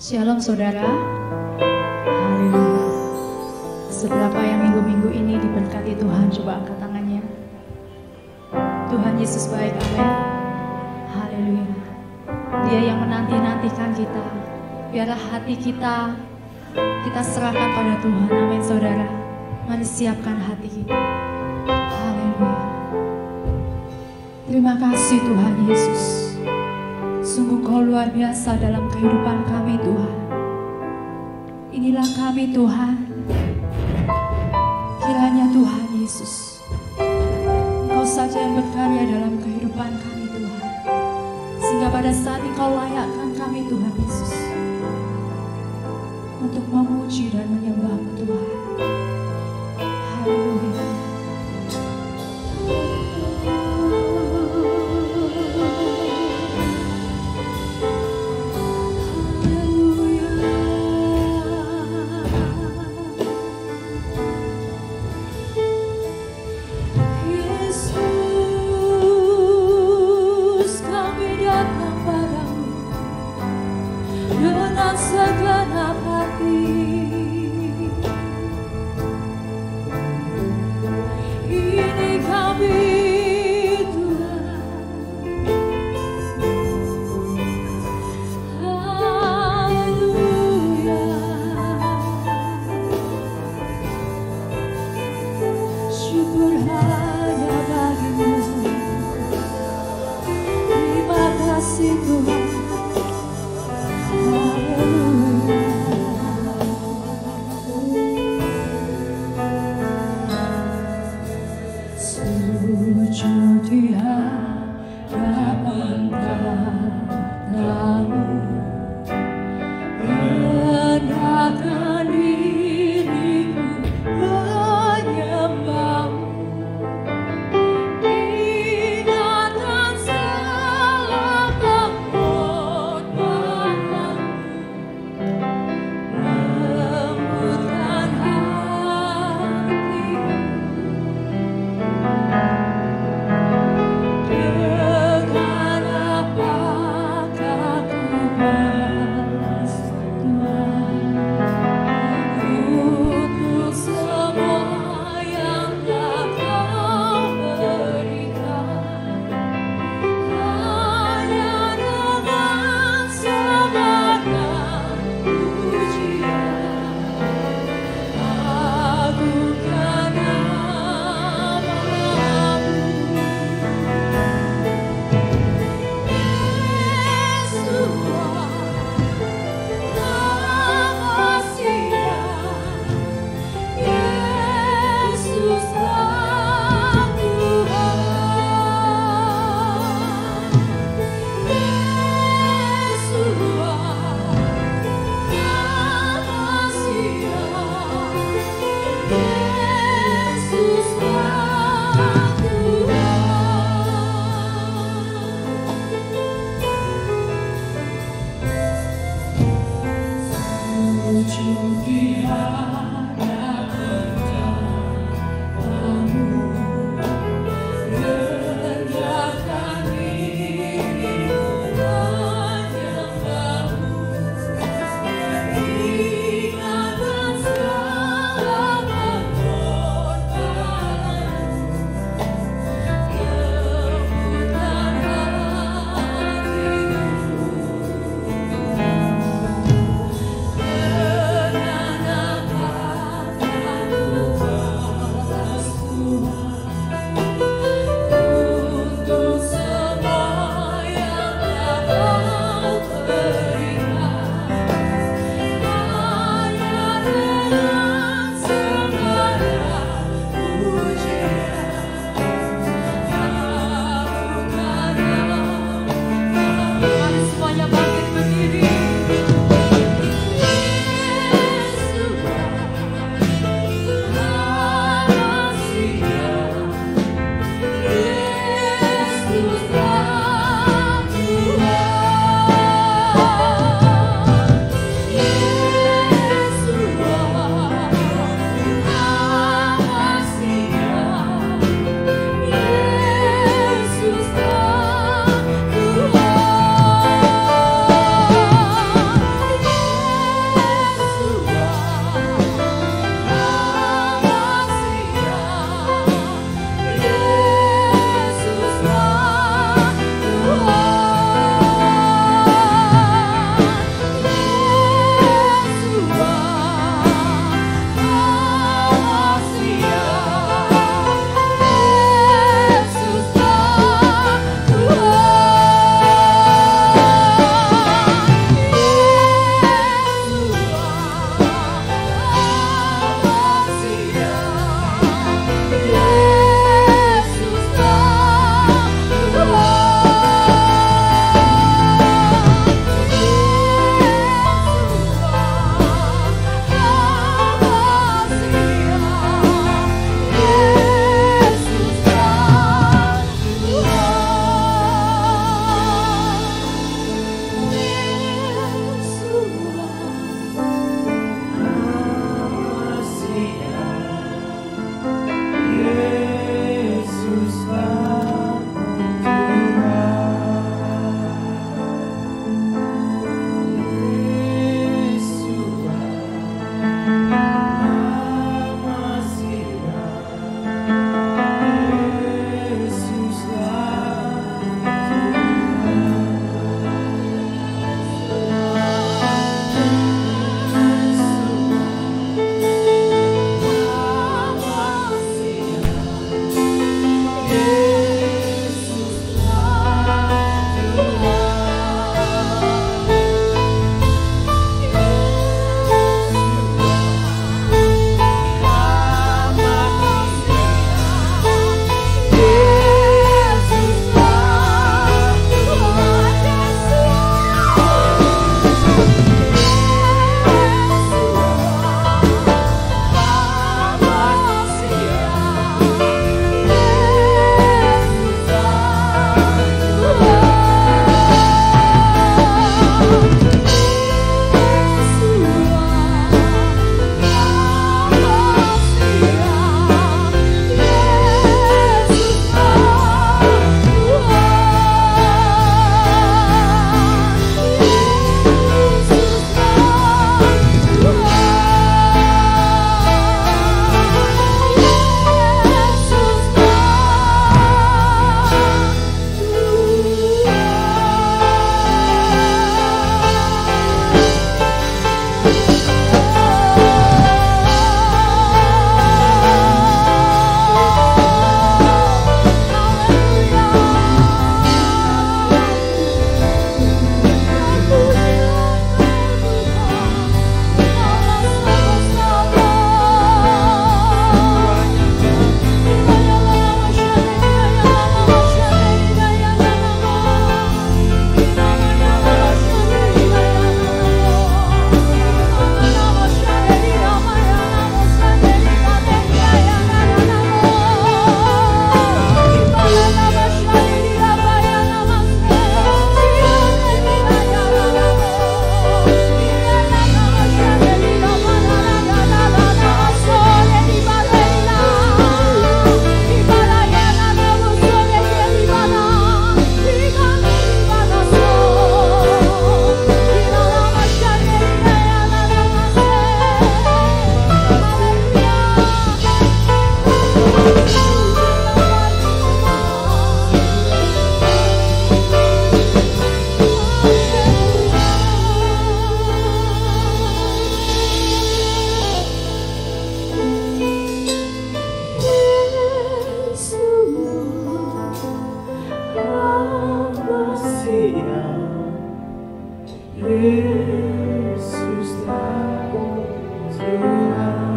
Shalom saudara. Haleluya. Seberapa yang minggu-minggu ini diberkati Tuhan, coba angkat tangannya. Tuhan Yesus baik, amin. Haleluya. Dia yang menanti-nantikan kita. Biarlah hati kita serahkan pada Tuhan, amin saudara. Mari siapkan hati kita. Haleluya. Terima kasih Tuhan Yesus. Sungguh Kau luar biasa dalam kehidupan kami Tuhan. Inilah kami Tuhan. Kiranya Tuhan Yesus, Engkau saja yang berkarya dalam kehidupan kami Tuhan. Sehingga pada saat Engkau layakkan kami Tuhan Yesus untuk memuji dan menyembah-Mu Tuhan. Haleluya.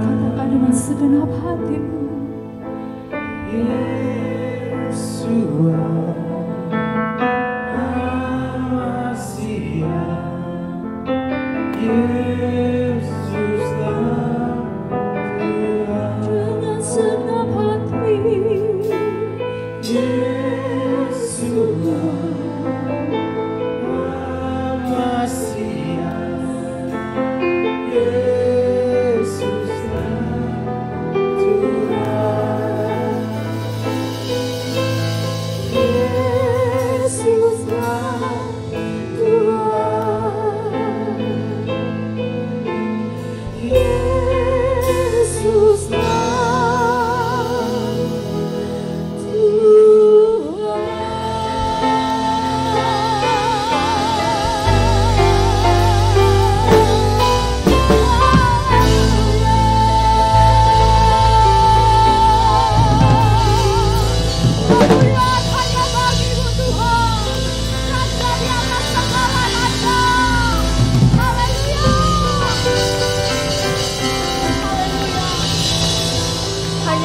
Katakan dengan segenap hatimu, dengan segenap hati,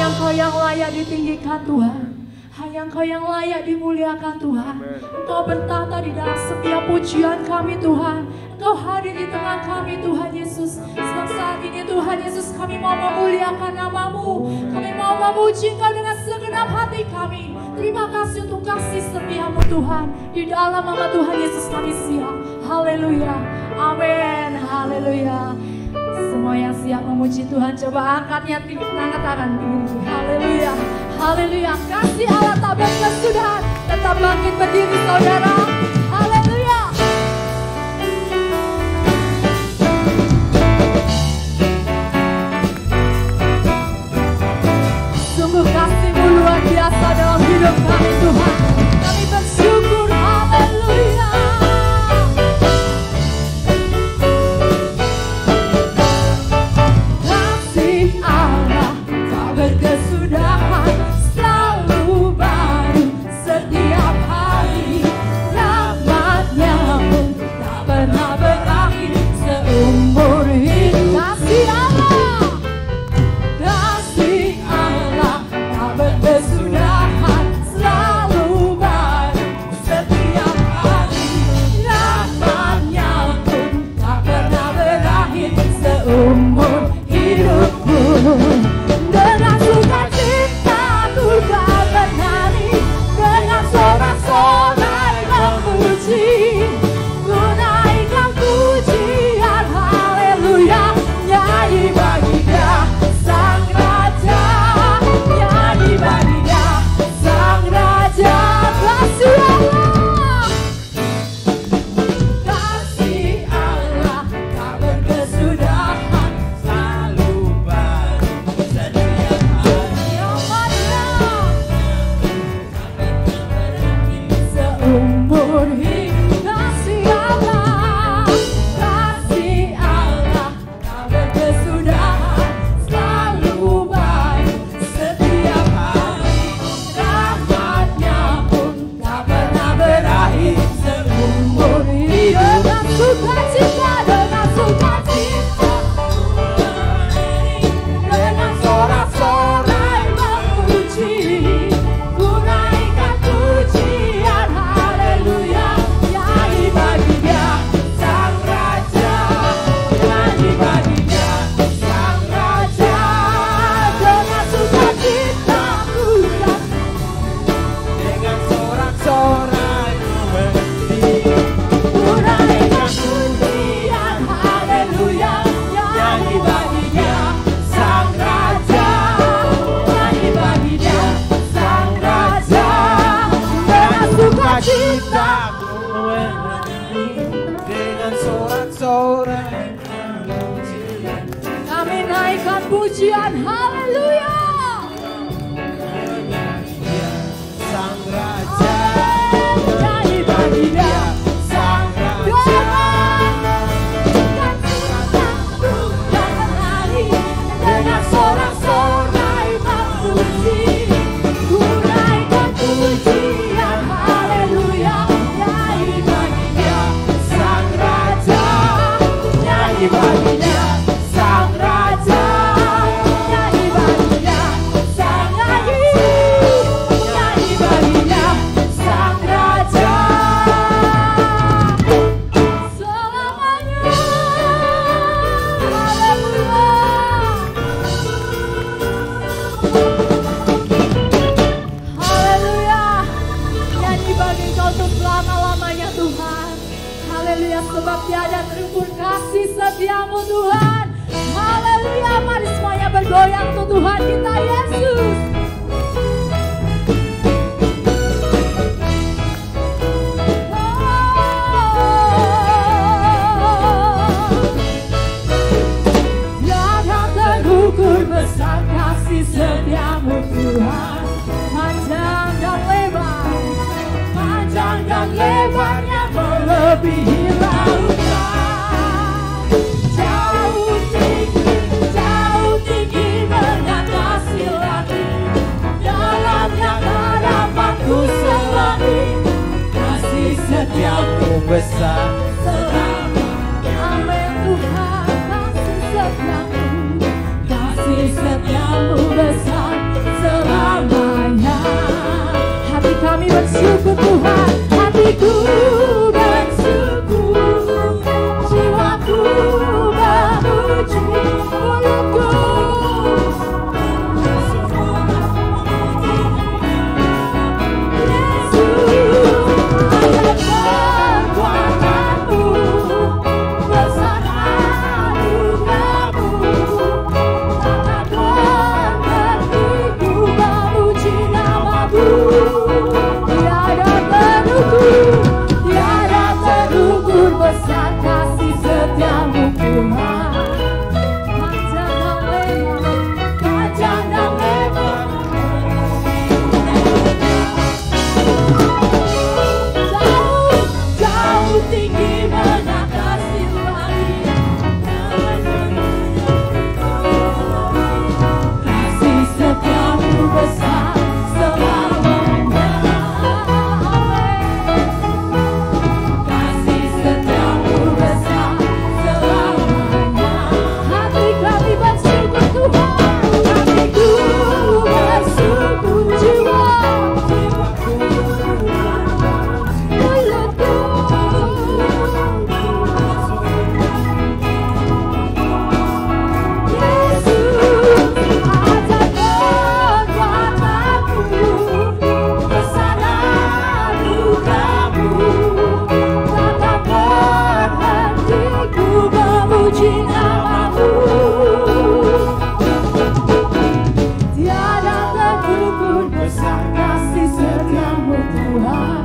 Engkau yang layak ditinggikan Tuhan, hanya Engkau yang layak dimuliakan Tuhan. Engkau bertata di dalam setiap pujian kami Tuhan. Engkau hadir di tengah kami Tuhan Yesus. Saat ini Tuhan Yesus, kami mau memuliakan nama-Mu, kami mau memuji Engkau dengan segenap hati kami. Terima kasih untuk kasih setia-Mu Tuhan. Di dalam nama Tuhan Yesus kami siap. Haleluya, amin, haleluya. Semua yang siap memuji Tuhan, coba angkatnya angkat tangan tinggi. Haleluya, haleluya. Kasih Allah tak berkesudahan. Tetap bangkit berdiri saudara. Haleluya. Sungguh kasih-Mu luar biasa dalam hidup kami Tuhan. Kami bersyukur, haleluya. Kesudahan selalu baru setiap hari, rahmat-Nya pun tak pernah berakhir seumur hidup. Kasih Allah tak berkesudahan, selalu baru setiap hari, rahmat-Nya pun tak pernah berakhir seumur hidupku. Dengan sukacita ku tak menari, dengan sorak-sorai memuji, ku naikkan pujian haleluya. Nyanyi bagi Dia Sang Raja, nyanyi bagi Dia Sang Raja. Kasih Allah, kasih Allah tak berkesudahan, selalu baru setiap hari, seumur hidup. Kasih Allah tak berkesudahan, selalu baru setiap hari, rahmat-Nya pun tak pernah berakhir seumur hidup. Dengan sukacita, dengan sukacita, dengan sorak-sorai memuji, ku naikkan pujian haleluya. Nyanyi bagi Dia Sang Raja, nyanyi bagi Dia Sang Raja. Dengan sukacita ku dan dengan sorak-sorai memuji, ku naikkan pujian haleluya. Nyanyi bagi Dia Sang Raja, nyanyi bagi Dia Sang Raja. Dengan sukacita ku bernyanyi, dengan sorak-sorai memuji, kami naikkan pujian haleluya. Sang Raja, Nyanyi bagi Dia Sang Raja, dengan sorak-sorai memuji, ku naikkan pujian haleluya. Nyanyi bagi Haleluya, sebab tiada terukur kasih setiamu Tuhan. Haleluya, mari semuanya bergoyang untuk Tuhan kita Yesus. Tiada terukur besar kasih setiamu Tuhan. Panjang dan lebar, panjang dan lebarnya melebihi lautan. Jauh tinggi mengatasi langit, dalamnya tak dapat ku selami. Kasih setiamu besar selamanya. Amin Tuhan, kasih setiamu besar selamanya. Hati kami bersyukur Tuhan, hatiku bersyukur, jiwaku memuji mulutku. Yesus, ada kekuatanmu, besar anugerahmu, takkan berhentiku memuji namamu. Tiada terukur besar kasih setiamu Tuhan. Panjang dan lebar, jauh tinggi mengatasi langit. Kasih setiamu besar selamanya. Kasih setiamu besar selamanya. Hati kami bersyukur Tuhan, hatiku bersyukur, jiwaku mulutku. Yesus, ada kekuatanmu, besar anugerahmu, takkan berhentiku memuji namamu. Tiada terukur besar kasih setiamu Tuhan.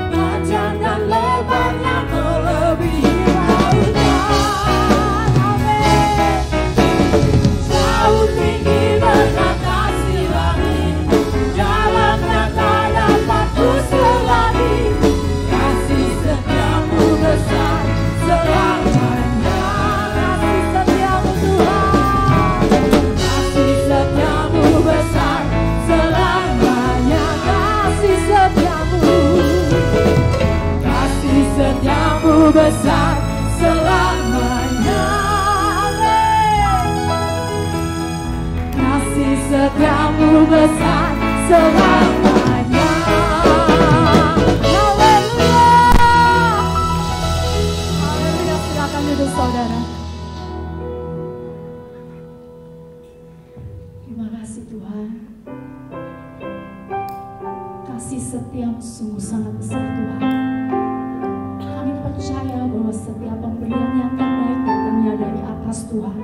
Panjang dan lebarnya melebihi lautan. Amin. Jauh tinggi mengatasi langit, dalamnya tak dapat ku selami. Kasih setiamu besar selamanya. Kasih setiamu Tuhan, kasih setiamu besar selamanya. Kasih setiamu besar selamanya. Amin. Kasih setiamu besar selamanya. Haleluya. Haleluya, silakan duduk saudara. Terima kasih Tuhan. Kasih setiamu sungguh sangat besar Tuhan. Kami percaya bahwa setiap pemberian yang terbaik datangnya dari atas Tuhan.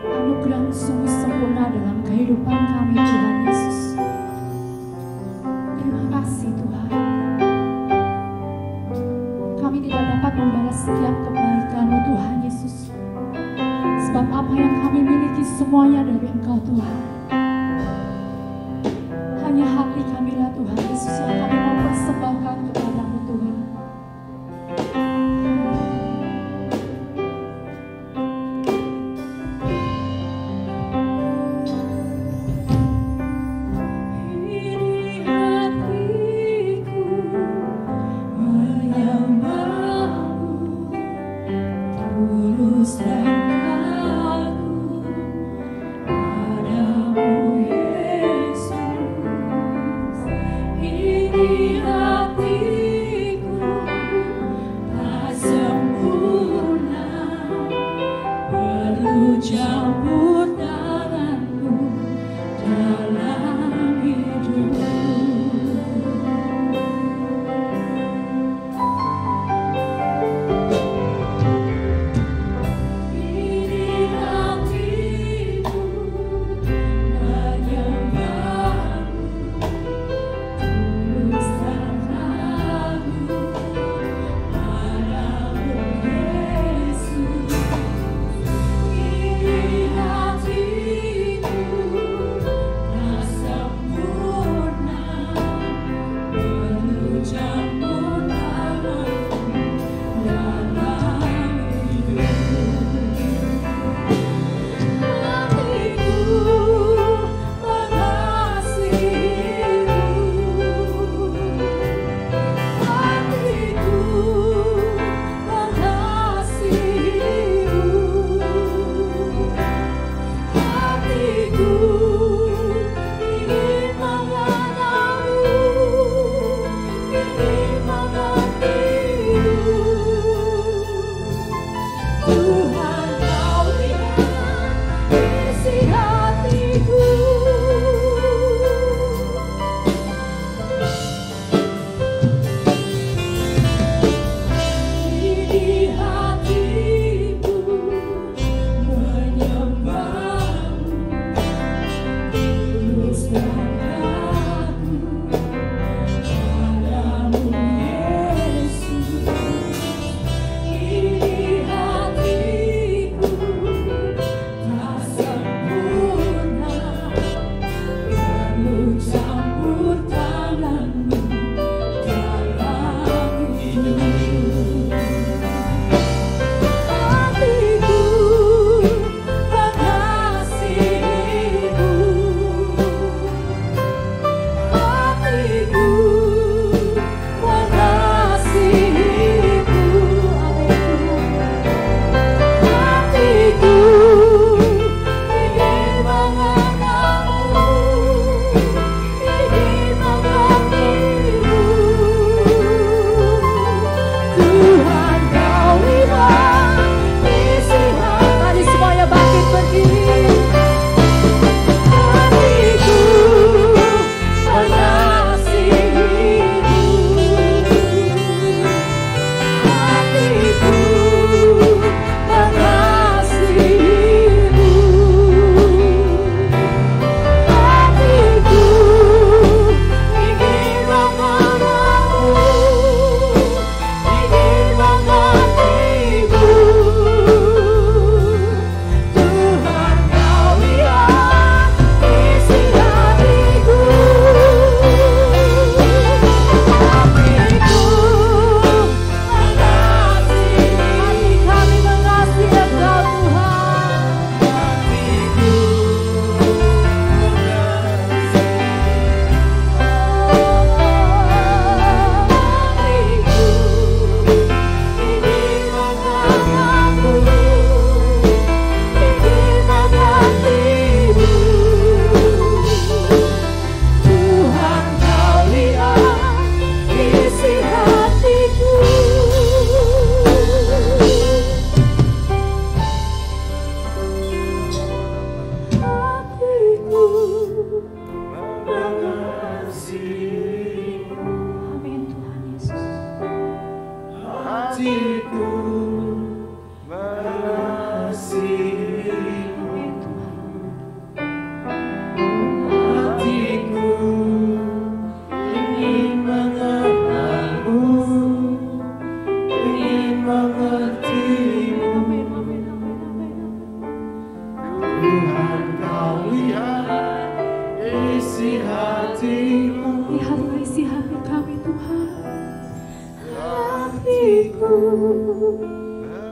Anugerah-Mu sungguh sempurna dalam kehidupan kami Tuhan Yesus. Terima kasih Tuhan. Kami tidak dapat membalas setiap kebaikan-Mu Tuhan Yesus. Sebab apa yang kami miliki semuanya dari Engkau Tuhan. Hanya hati kamilah Tuhan Yesus yang kami mau persembahkan kepada-Mu Tuhan. Ini hatiku menyembah-Mu, tulus dan kagum padamu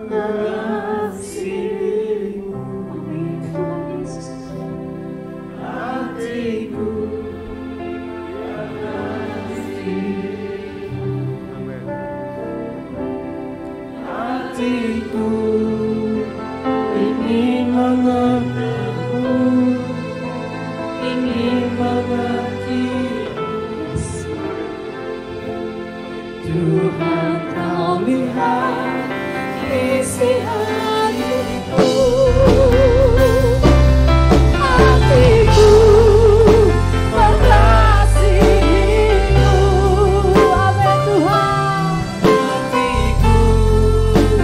mengasihimu. Amin Tuhan Yesus. Hatiku mengasihimu. Hatiku ingin mengenalmu, ingin mengertimu. Tuhan, kau lihat isi hatiku. Hatiku mengasihimu. Amin Tuhan. Hatiku mengasihimu.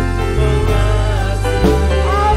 Amin.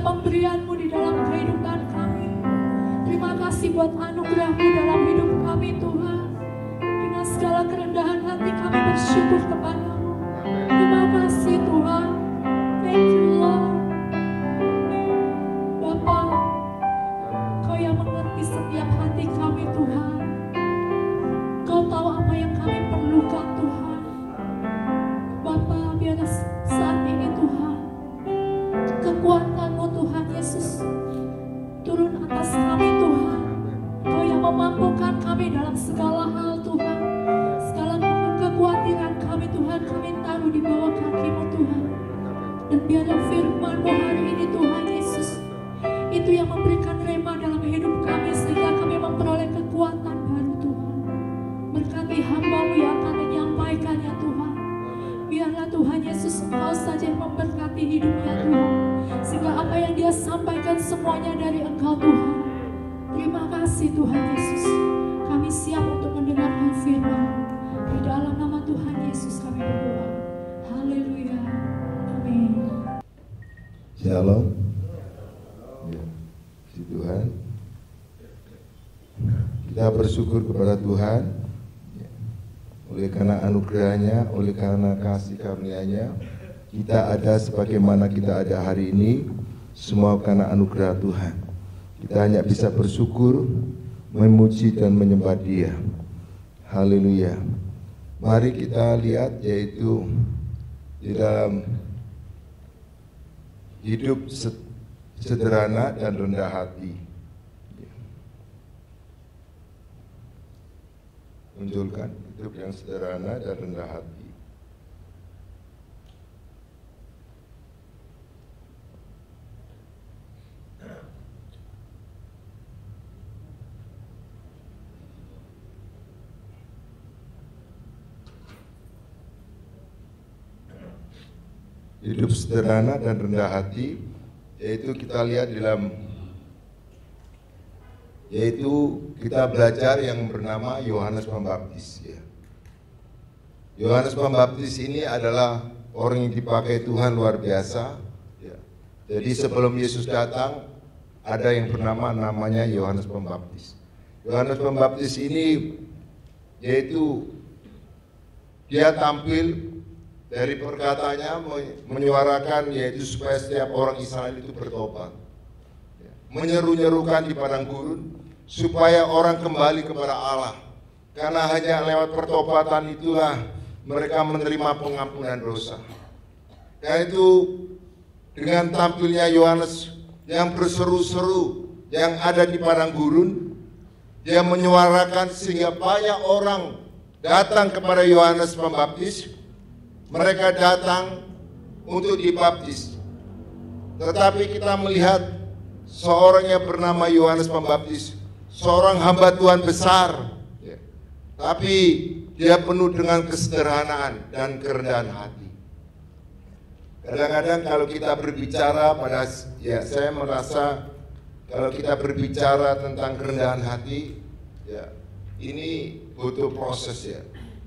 pemberian-Mu di dalam kehidupan kami. Terima kasih buat anugerah-Mu dalam hidup kami, Tuhan. Dengan segala kerendahan hati kami bersyukur kepada-Mu. Terima kasih, Tuhan. Thank you, Lord. Bapa, Kau yang mengerti setiap hati kami, Tuhan. Kau tahu apa yang kami perlukan, Tuhan. Bapa, biar saat ini, Tuhan, kekuatan-Mu, Tuhan Yesus, turun atas kami dalam segala hal Tuhan. Segala kekhawatiran kami Tuhan, kami taruh di bawah kaki-Mu Tuhan. Dan biarlah firman-Mu hari ini Tuhan Yesus, itu yang memberikan rema dalam hidup kami sehingga kami memperoleh kekuatan baru Tuhan. Berkati hamba-Mu yang akan menyampaikannya Tuhan. Biarlah Tuhan Yesus Engkau saja yang memberkati hidupnya Tuhan, sehingga apa yang dia sampaikan semuanya dari Engkau Tuhan. Terima kasih Tuhan Yesus. Kami siap untuk mendengarkan firman. Di dalam nama Tuhan Yesus kami berdoa. Haleluya. Amin. Shalom. Ya, puji Tuhan. Kita bersyukur kepada Tuhan ya, oleh karena anugerahnya, oleh karena kasih karunia-Nya, kita ada sebagaimana kita ada hari ini, semua karena anugerah Tuhan. Kita hanya bisa bersyukur, memuji dan menyembah Dia. Haleluya. Mari kita lihat yaitu di dalam hidup sederhana dan rendah hati. Munculkan hidup yang sederhana dan rendah hati. Hidup sederhana dan rendah hati, yaitu kita lihat yaitu kita belajar yang bernama Yohanes Pembaptis. Ya. Yohanes Pembaptis ini adalah orang yang dipakai Tuhan luar biasa. Ya. Jadi sebelum Yesus datang, ada yang namanya Yohanes Pembaptis. Yohanes Pembaptis ini yaitu dia tampil dari perkataannya menyuarakan yaitu supaya setiap orang Israel itu bertobat. Menyeru-nyerukan di padang gurun supaya orang kembali kepada Allah. Karena hanya lewat pertobatan itulah mereka menerima pengampunan dosa. Karena itu dengan tampilnya Yohanes yang berseru-seru yang ada di padang gurun, dia menyuarakan sehingga banyak orang datang kepada Yohanes Pembaptis. Mereka datang untuk dibaptis. Tetapi kita melihat seorang yang bernama Yohanes Pembaptis, seorang hamba Tuhan besar, ya. Tapi dia penuh dengan kesederhanaan dan kerendahan hati. Kadang-kadang kalau kita berbicara saya merasa kalau kita berbicara tentang kerendahan hati, ya ini butuh proses ya.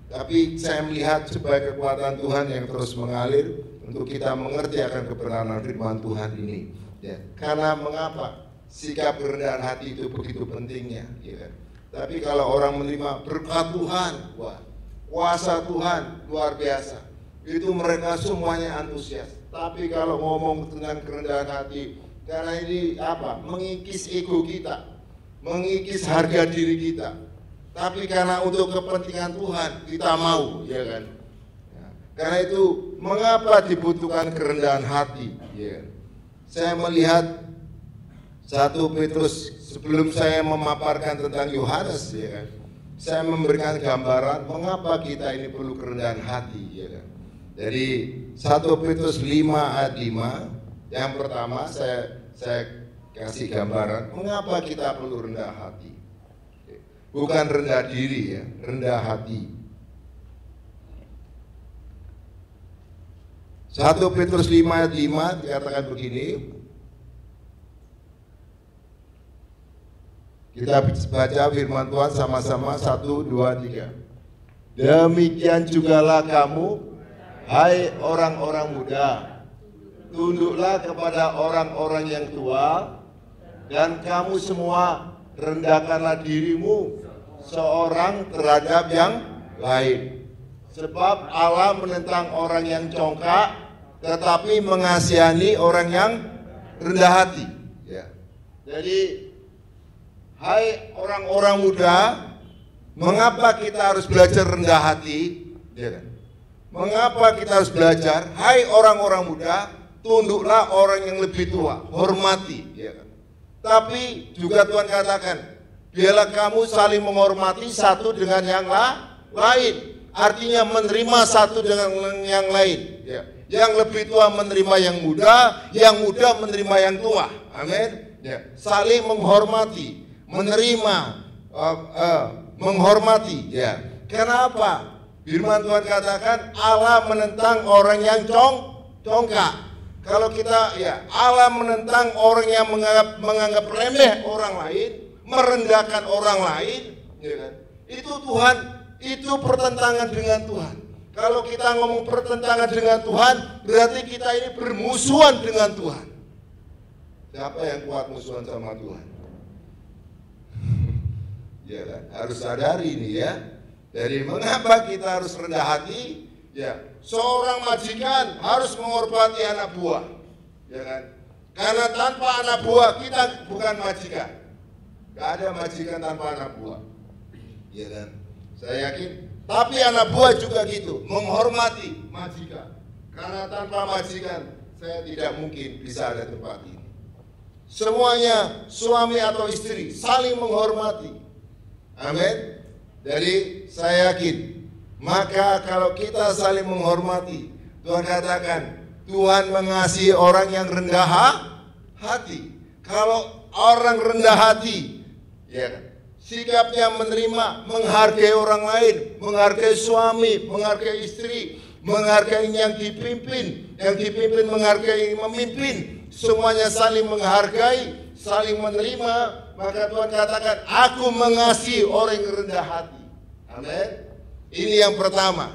Tapi saya melihat supaya kekuatan Tuhan yang terus mengalir untuk kita mengerti akan kebenaran firman Tuhan ini. Ya. Karena mengapa sikap kerendahan hati itu begitu pentingnya, ya kan? Tapi kalau orang menerima berkat Tuhan, wah, kuasa Tuhan luar biasa, itu mereka semuanya antusias. Tapi kalau ngomong tentang kerendahan hati, karena ini mengikis ego kita, mengikis harga diri kita. Tapi karena untuk kepentingan Tuhan kita mau, ya kan? Ya. Karena itu mengapa dibutuhkan kerendahan hati? Ya. Saya melihat 1 Petrus sebelum saya memaparkan tentang Yohanes, ya kan? Saya memberikan gambaran mengapa kita ini perlu kerendahan hati, ya kan? Jadi 1 Petrus 5 ayat 5, yang pertama saya kasih gambaran mengapa kita perlu rendah hati. Bukan rendah diri ya, rendah hati. 1 Petrus 5 ayat 5 dikatakan begini. Kita baca firman Tuhan sama-sama 1, 2, 3. Demikian jugalah kamu, hai orang-orang muda, tunduklah kepada orang-orang yang tua, dan kamu semua rendahkanlah dirimu seorang terhadap yang lain. Sebab Allah menentang orang yang congkak, tetapi mengasihani orang yang rendah hati. Ya. Jadi, hai orang-orang muda, mengapa kita harus belajar rendah hati? Ya kan? Mengapa kita harus belajar? Hai orang-orang muda, tunduklah orang yang lebih tua, hormati. Ya kan? Tapi juga Tuhan katakan, biarlah kamu saling menghormati satu dengan yang lain. Artinya menerima satu dengan yang lain. Ya. Yang lebih tua menerima yang muda menerima yang tua. Amin. Ya. Saling menghormati, menerima, menghormati. Ya. Kenapa? Firman Tuhan katakan Allah menentang orang yang congkak. Kalau kita Allah menentang orang yang menganggap remeh orang lain, merendahkan orang lain, ya kan? Itu Tuhan, itu pertentangan dengan Tuhan. Kalau kita ngomong pertentangan dengan Tuhan, berarti kita ini bermusuhan dengan Tuhan. Siapa yang kuat musuhan sama Tuhan? Ya kan? Harus sadari ini ya. Dari mengapa kita harus rendah hati? Ya, seorang majikan harus menghormati anak buah, ya kan? Karena tanpa anak buah kita bukan majikan. Gak ada majikan tanpa anak buah, ya kan? Saya yakin. Tapi anak buah juga gitu, menghormati majikan. Karena tanpa majikan saya tidak mungkin bisa ada tempat ini. Semuanya suami atau istri saling menghormati. Amin. Jadi saya yakin, maka kalau kita saling menghormati, Tuhan katakan, Tuhan mengasihi orang yang rendah hati. Kalau orang rendah hati, ya kan, sikapnya menerima, menghargai orang lain, menghargai suami, menghargai istri, menghargai yang dipimpin menghargai yang memimpin, semuanya saling menghargai, saling menerima, maka Tuhan katakan, aku mengasihi orang yang rendah hati. Amin. Ini yang pertama.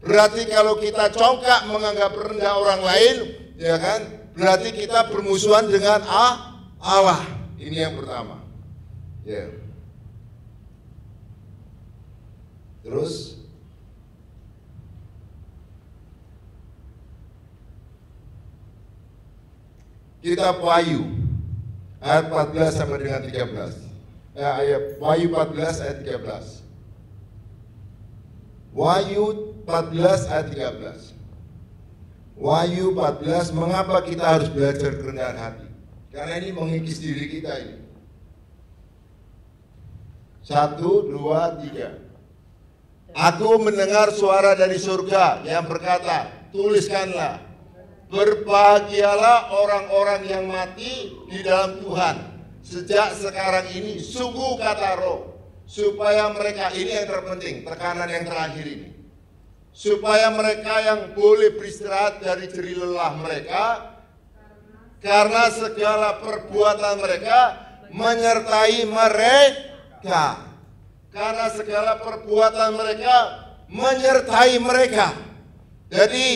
Berarti kalau kita congkak menganggap rendah orang lain, ya kan? Berarti kita bermusuhan dengan Allah. Ini yang pertama. Ya. Terus kitab Wahyu ayat 14 sampai dengan 13. Ayat Wahyu 14 ayat 13. Wahyu 14 ayat 13. Wahyu 14, mengapa kita harus belajar kerendahan hati? Karena ini mengikis diri kita ini. 1, 2, 3. Aku mendengar suara dari surga yang berkata, tuliskanlah, berbahagialah orang-orang yang mati di dalam Tuhan sejak sekarang ini, sungguh kata Roh, supaya mereka, ini yang terpenting, tekanan yang terakhir ini, supaya mereka yang boleh beristirahat dari jerih lelah mereka, karena segala perbuatan mereka menyertai mereka. Karena segala perbuatan mereka menyertai mereka. Jadi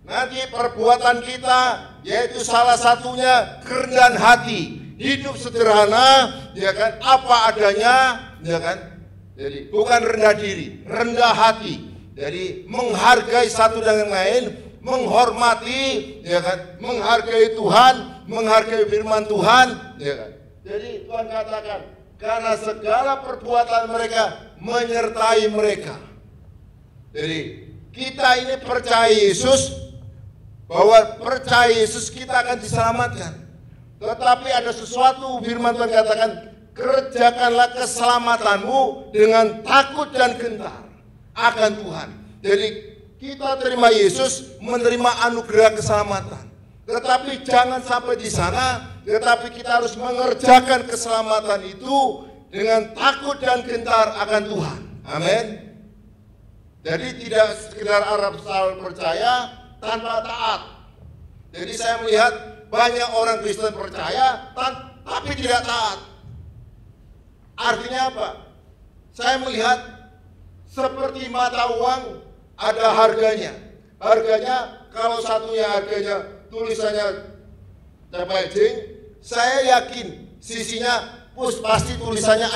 nanti perbuatan kita, yaitu salah satunya kerendahan hati, hidup sederhana, ya kan, apa adanya, ya kan. Jadi bukan rendah diri, rendah hati. Jadi menghargai satu dengan lain, menghormati, ya kan, menghargai Tuhan, menghargai firman Tuhan, ya kan. Jadi Tuhan katakan, karena segala perbuatan mereka menyertai mereka. Jadi kita ini percaya Yesus, bahwa percaya Yesus kita akan diselamatkan. Tetapi ada sesuatu, firman Tuhan katakan, kerjakanlah keselamatanmu dengan takut dan gentar akan Tuhan. Jadi kita terima Yesus, menerima anugerah keselamatan. Tetapi jangan sampai di sana, tetapi kita harus mengerjakan keselamatan itu dengan takut dan gentar akan Tuhan. Amin. Jadi tidak sekedar Arab Saudi percaya tanpa taat. Jadi saya melihat banyak orang Kristen percaya tapi tidak taat. Artinya apa? Saya melihat seperti mata uang ada harganya. Harganya kalau satunya harganya tulisannya jing, saya yakin sisinya pasti tulisannya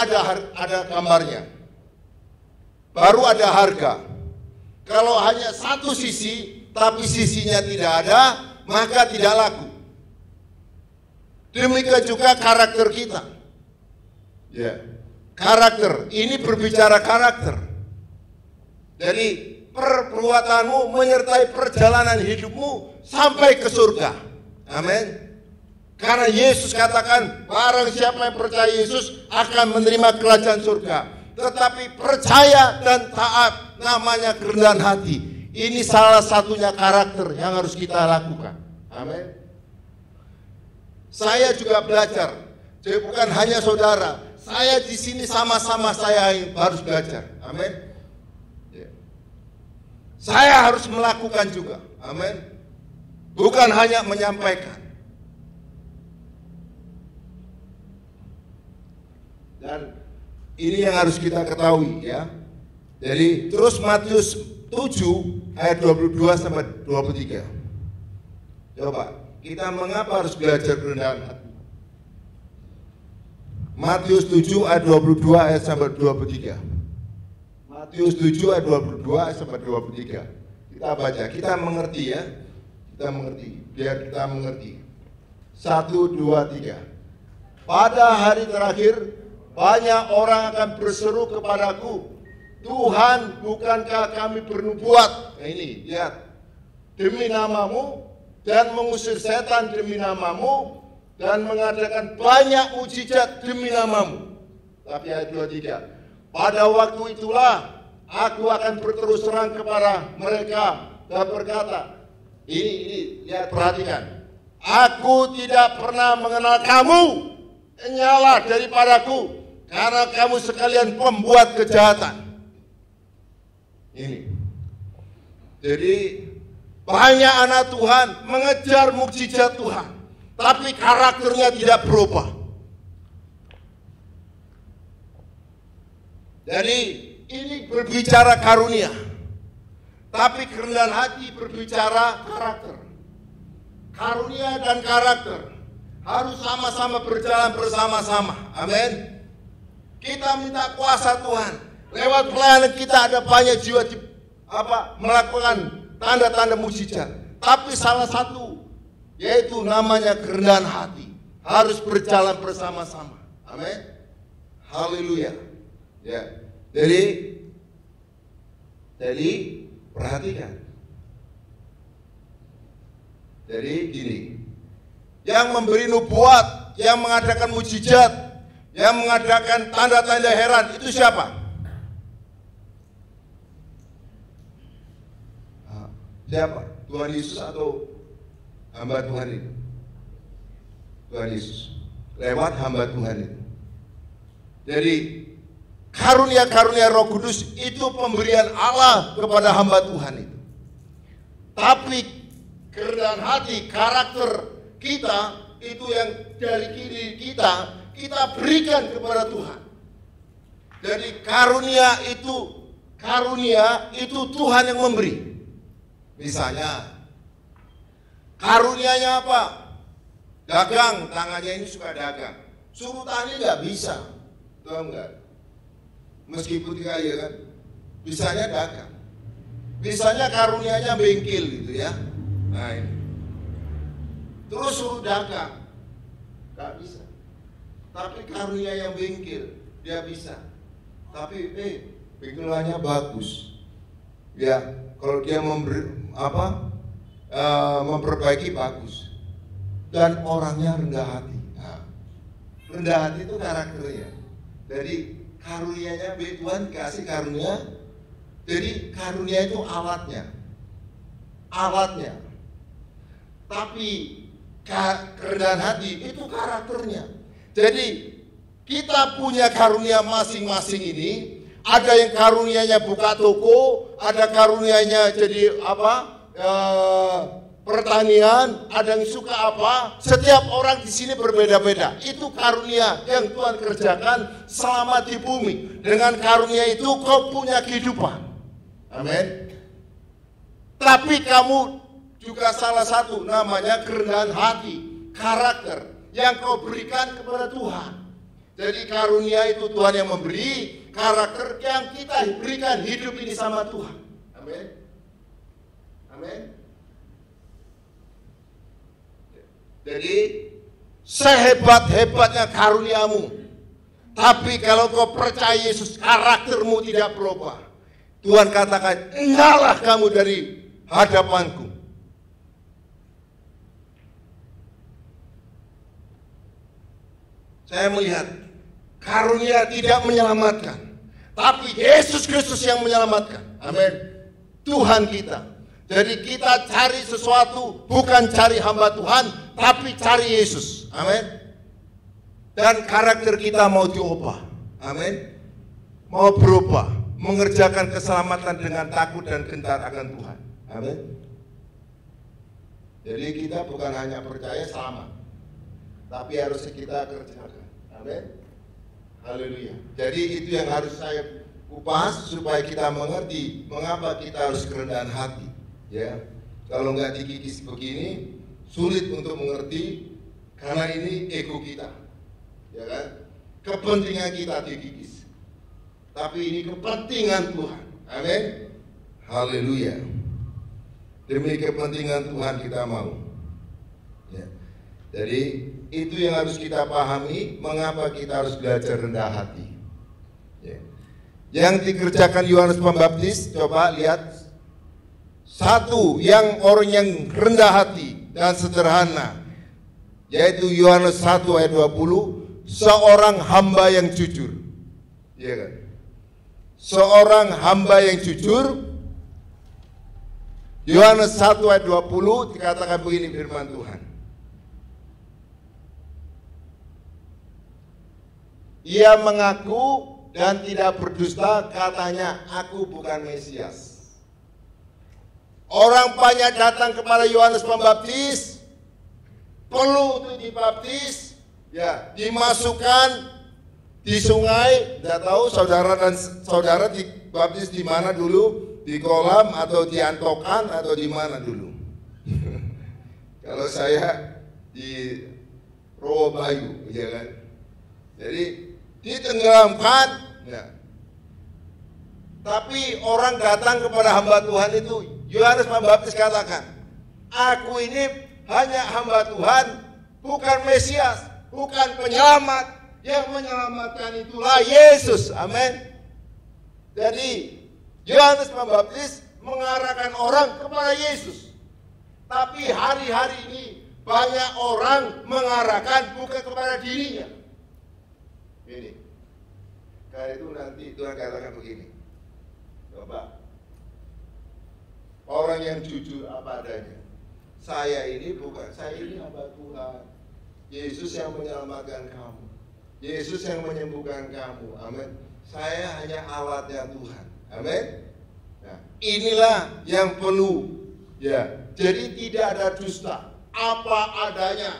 ada gambarnya. Baru ada harga. Kalau hanya satu sisi tapi sisinya tidak ada, maka tidak laku. Demikian juga karakter kita. Ya. Karakter, ini berbicara karakter. Jadi perbuatanmu menyertai perjalanan hidupmu sampai ke surga. Amin. Karena Yesus katakan, barang siapa yang percaya Yesus akan menerima kerajaan surga. Tetapi percaya dan taat, namanya kerendahan hati. Ini salah satunya karakter yang harus kita lakukan. Amin. Saya juga belajar. Jadi bukan hanya saudara. Saya di sini sama-sama saya harus belajar. Amin. Saya harus melakukan juga. Amin. Bukan hanya menyampaikan. Dan ini yang harus kita ketahui ya. Jadi terus Matius 7 ayat 22 sampai 23. Coba, kita mengapa harus belajar kerendahan hati? Matius 7 ayat 22 ayat sampai 23. Matius 7 ayat 22 ayat sampai 23. Kita baca, kita mengerti ya. Kita mengerti, biar kita mengerti. 1, 2, 3. Pada hari terakhir banyak orang akan berseru kepadaku, Tuhan, bukankah kami bernubuat? Nah ini, lihat. Demi namamu, dan mengusir setan demi namamu, dan mengadakan banyak mujizat demi namamu. Tapi ayat 23. Pada waktu itulah, aku akan berterus terang kepada mereka dan berkata, ini, lihat, perhatikan. Aku tidak pernah mengenal kamu, nyala daripadaku. Karena kamu sekalian pembuat kejahatan. Ini. Jadi banyak anak Tuhan mengejar mukjizat Tuhan, tapi karakternya tidak berubah. Jadi ini berbicara karunia, tapi kerendahan hati berbicara karakter. Karunia dan karakter harus sama-sama berjalan bersama-sama. Amin. Kita minta kuasa Tuhan. Lewat pelayanan kita ada banyak jiwa melakukan tanda-tanda mukjizat. Tapi salah satu yaitu namanya kerendahan hati. Harus berjalan bersama-sama. Amin. Haleluya. Ya. Jadi perhatikan. Jadi gini. Yang memberi nubuat, yang mengadakan mukjizat, yang mengadakan tanda-tanda heran, itu siapa? Siapa? Tuhan Yesus atau hamba Tuhan itu? Tuhan Yesus. Lewat hamba Tuhan itu. Jadi karunia-karunia Roh Kudus itu pemberian Allah kepada hamba Tuhan itu. Tapi kerendahan hati, karakter kita itu yang dari diri kita berikan kepada Tuhan. Jadi karunia itu Tuhan yang memberi. Misalnya karunianya apa? Dagang, tangannya ini suka dagang. Suruh tani nggak bisa, tahu nggak? Meskipun kaya kan, bisanya dagang. Bisanya karunianya bengkel gitu ya. Nah ini. Terus suruh dagang, nggak bisa. Tapi karunia yang bengkel, dia bisa. Tapi bengkelannya bagus. Ya, kalau dia memperbaiki bagus. Dan orangnya rendah hati. Nah, rendah hati itu karakternya. Jadi karunianya Tuhan kasih karunia. Jadi karunia itu alatnya. Alatnya. Tapi kerendahan hati itu karakternya. Jadi kita punya karunia masing-masing ini. Ada yang karunianya buka toko, ada karunianya jadi pertanian, ada yang suka apa. Setiap orang di sini berbeda-beda. Itu karunia yang Tuhan kerjakan selama di bumi. Dengan karunia itu kau punya kehidupan. Amin. Tapi kamu juga salah satu namanya kerendahan hati, karakter yang kau berikan kepada Tuhan. Jadi karunia itu Tuhan yang memberi, karakter yang kita berikan hidup ini sama Tuhan. Amin. Amin. Jadi sehebat-hebatnya karuniamu, tapi kalau kau percaya Yesus, karaktermu tidak berubah. Tuhan katakan, nyala kamu dari hadapanku. Saya melihat karunia tidak menyelamatkan, tapi Yesus Kristus yang menyelamatkan. Amin. Tuhan kita. Jadi kita cari sesuatu, bukan cari hamba Tuhan, tapi cari Yesus. Amin. Dan karakter kita mau diubah. Amin. Mau berubah, mengerjakan keselamatan dengan takut dan gentar akan Tuhan. Amin. Jadi kita bukan hanya percaya selamat, tapi harus kita kerjakan. Amin. Haleluya. Jadi itu yang harus saya kupas supaya kita mengerti mengapa kita harus kerendahan hati. Ya, kalau nggak dikikis begini sulit untuk mengerti karena ini ego kita, ya kan? Kepentingan kita dikikis. Tapi ini kepentingan Tuhan. Amin. Haleluya. Demi kepentingan Tuhan kita mau. Ya. Jadi itu yang harus kita pahami, mengapa kita harus belajar rendah hati. Ya. Yang dikerjakan Yohanes Pembaptis, coba lihat. Satu, yang orang yang rendah hati dan sederhana, yaitu Yohanes 1 ayat 20, seorang hamba yang jujur. Iya kan? Seorang hamba yang jujur. Yohanes 1 ayat 20 dikatakan begini firman Tuhan. Ia mengaku dan tidak berdusta, katanya, aku bukan Mesias. Orang banyak datang kepada Yohanes Pembaptis, perlu untuk dibaptis, ya, dimasukkan di sungai. Tidak tahu saudara dan saudara dibaptis di mana dulu, di kolam atau di antokan atau di mana dulu? Kalau saya di Rawabayu, ya kan. Jadi ditenggelamkan. Ya. Tapi orang datang kepada hamba Tuhan itu. Yohanes Pembaptis katakan, aku ini hanya hamba Tuhan, bukan Mesias, bukan penyelamat. Yang menyelamatkan itulah Yesus. Amin. Jadi Yohanes Pembaptis mengarahkan orang kepada Yesus. Tapi hari-hari ini banyak orang mengarahkan bukan kepada dirinya. Ini. Karena itu nanti Tuhan katakan begini. Coba. Orang yang jujur apa adanya. Saya ini hamba Tuhan. Yesus yang menyelamatkan kamu. Yesus yang menyembuhkan kamu. Amin. Saya hanya alatnya Tuhan. Amin. Nah, inilah yang perlu. Ya. Jadi tidak ada dusta. Apa adanya.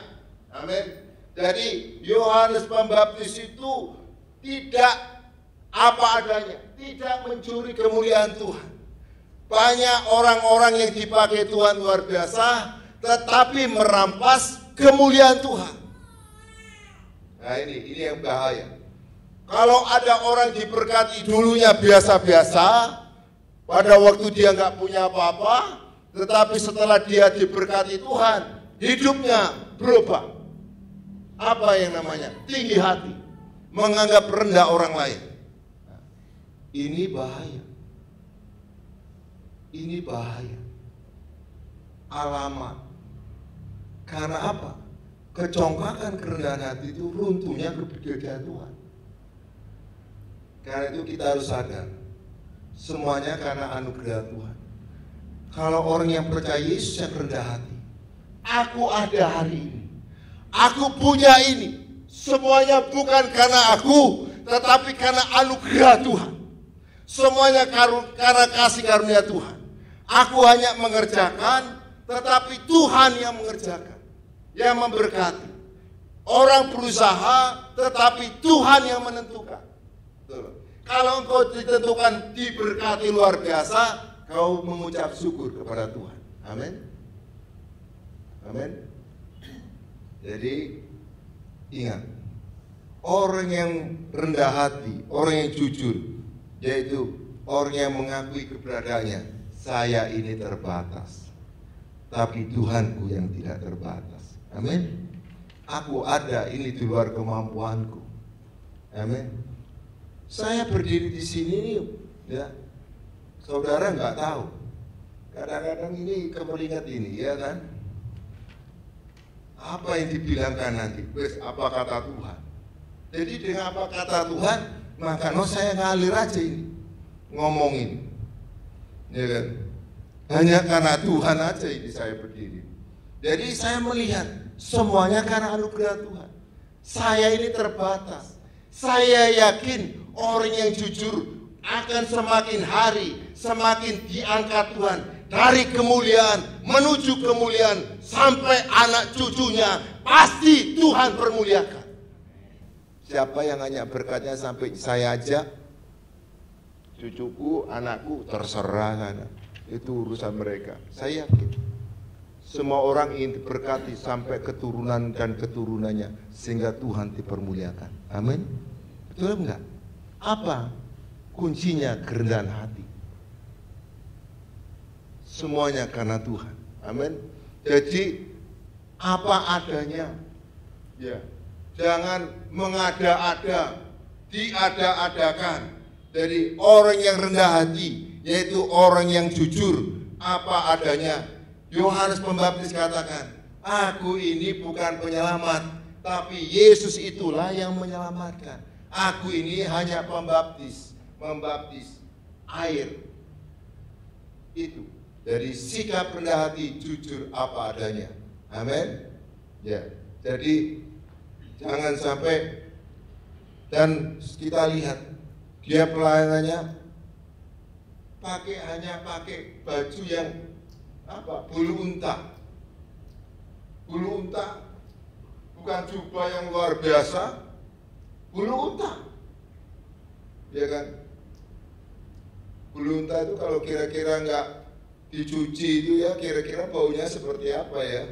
Amin. Jadi Yohanes Pembaptis itu tidak apa adanya. Tidak mencuri kemuliaan Tuhan. Banyak orang-orang yang dipakai Tuhan luar biasa, tetapi merampas kemuliaan Tuhan. Nah ini yang bahaya. Kalau ada orang diberkati dulunya biasa-biasa, pada waktu dia nggak punya apa-apa, tetapi setelah dia diberkati Tuhan, hidupnya berubah. Apa yang namanya? Tinggi hati, menganggap rendah orang lain. Nah, ini bahaya. Ini bahaya. Alamat. Karena apa? Kecongkakan kerendahan hati itu runtuhnya keberadaan Tuhan. Karena itu kita harus sadar. Semuanya karena anugerah Tuhan. Kalau orang yang percaya Yesus yang rendah hati, aku ada hari ini, aku punya ini, semuanya bukan karena aku, tetapi karena anugerah Tuhan. Semuanya karena kasih karunia Tuhan. Aku hanya mengerjakan, tetapi Tuhan yang mengerjakan, yang memberkati. Orang berusaha, tetapi Tuhan yang menentukan. Tuh. Kalau engkau ditentukan diberkati luar biasa, kau mengucap syukur kepada Tuhan. Amin. Amin. Jadi ingat, orang yang rendah hati, orang yang jujur, yaitu orang yang mengakui keberadaannya. Saya ini terbatas, tapi Tuhanku yang tidak terbatas. Amin. Aku ada ini di luar kemampuanku. Amin. Saya berdiri di sini, ya, saudara nggak tahu. Kadang-kadang ini kemeringat ini, ya kan? Apa yang dibilangkan nanti? Apa kata Tuhan? Jadi dengan apa kata Tuhan, maka saya ngalir aja ini ngomongin, ya kan? Hanya karena Tuhan aja ini saya berdiri. Jadi saya melihat semuanya karena anugerah Tuhan. Saya ini terbatas. Saya yakin orang yang jujur akan semakin hari semakin diangkat Tuhan, dari kemuliaan menuju kemuliaan sampai anak cucunya pasti Tuhan permuliakan. Siapa yang hanya berkatnya sampai saya aja, cucuku, anakku terserah sana. Itu urusan mereka. Saya yakin semua orang ingin diberkati sampai keturunan dan keturunannya sehingga Tuhan dipermuliakan. Amin. Betul enggak? Apa kuncinya? Kerendahan hati. Semuanya karena Tuhan. Amin. Jadi apa adanya. Ya. Jangan mengada-ada, diada-adakan. Dari orang yang rendah hati, yaitu orang yang jujur apa adanya. Yohanes Pembaptis katakan, aku ini bukan penyelamat, tapi Yesus itulah yang menyelamatkan. Aku ini hanya membaptis air. Itu dari sikap rendah hati, jujur apa adanya. Amin. Ya. Jadi jangan sampai, dan kita lihat dia pelayanannya hanya pakai baju yang bulu unta. Bulu unta, bukan jubah yang luar biasa, bulu unta. Ya kan? Bulu unta itu kalau kira-kira nggak dicuci itu ya kira-kira baunya seperti apa ya?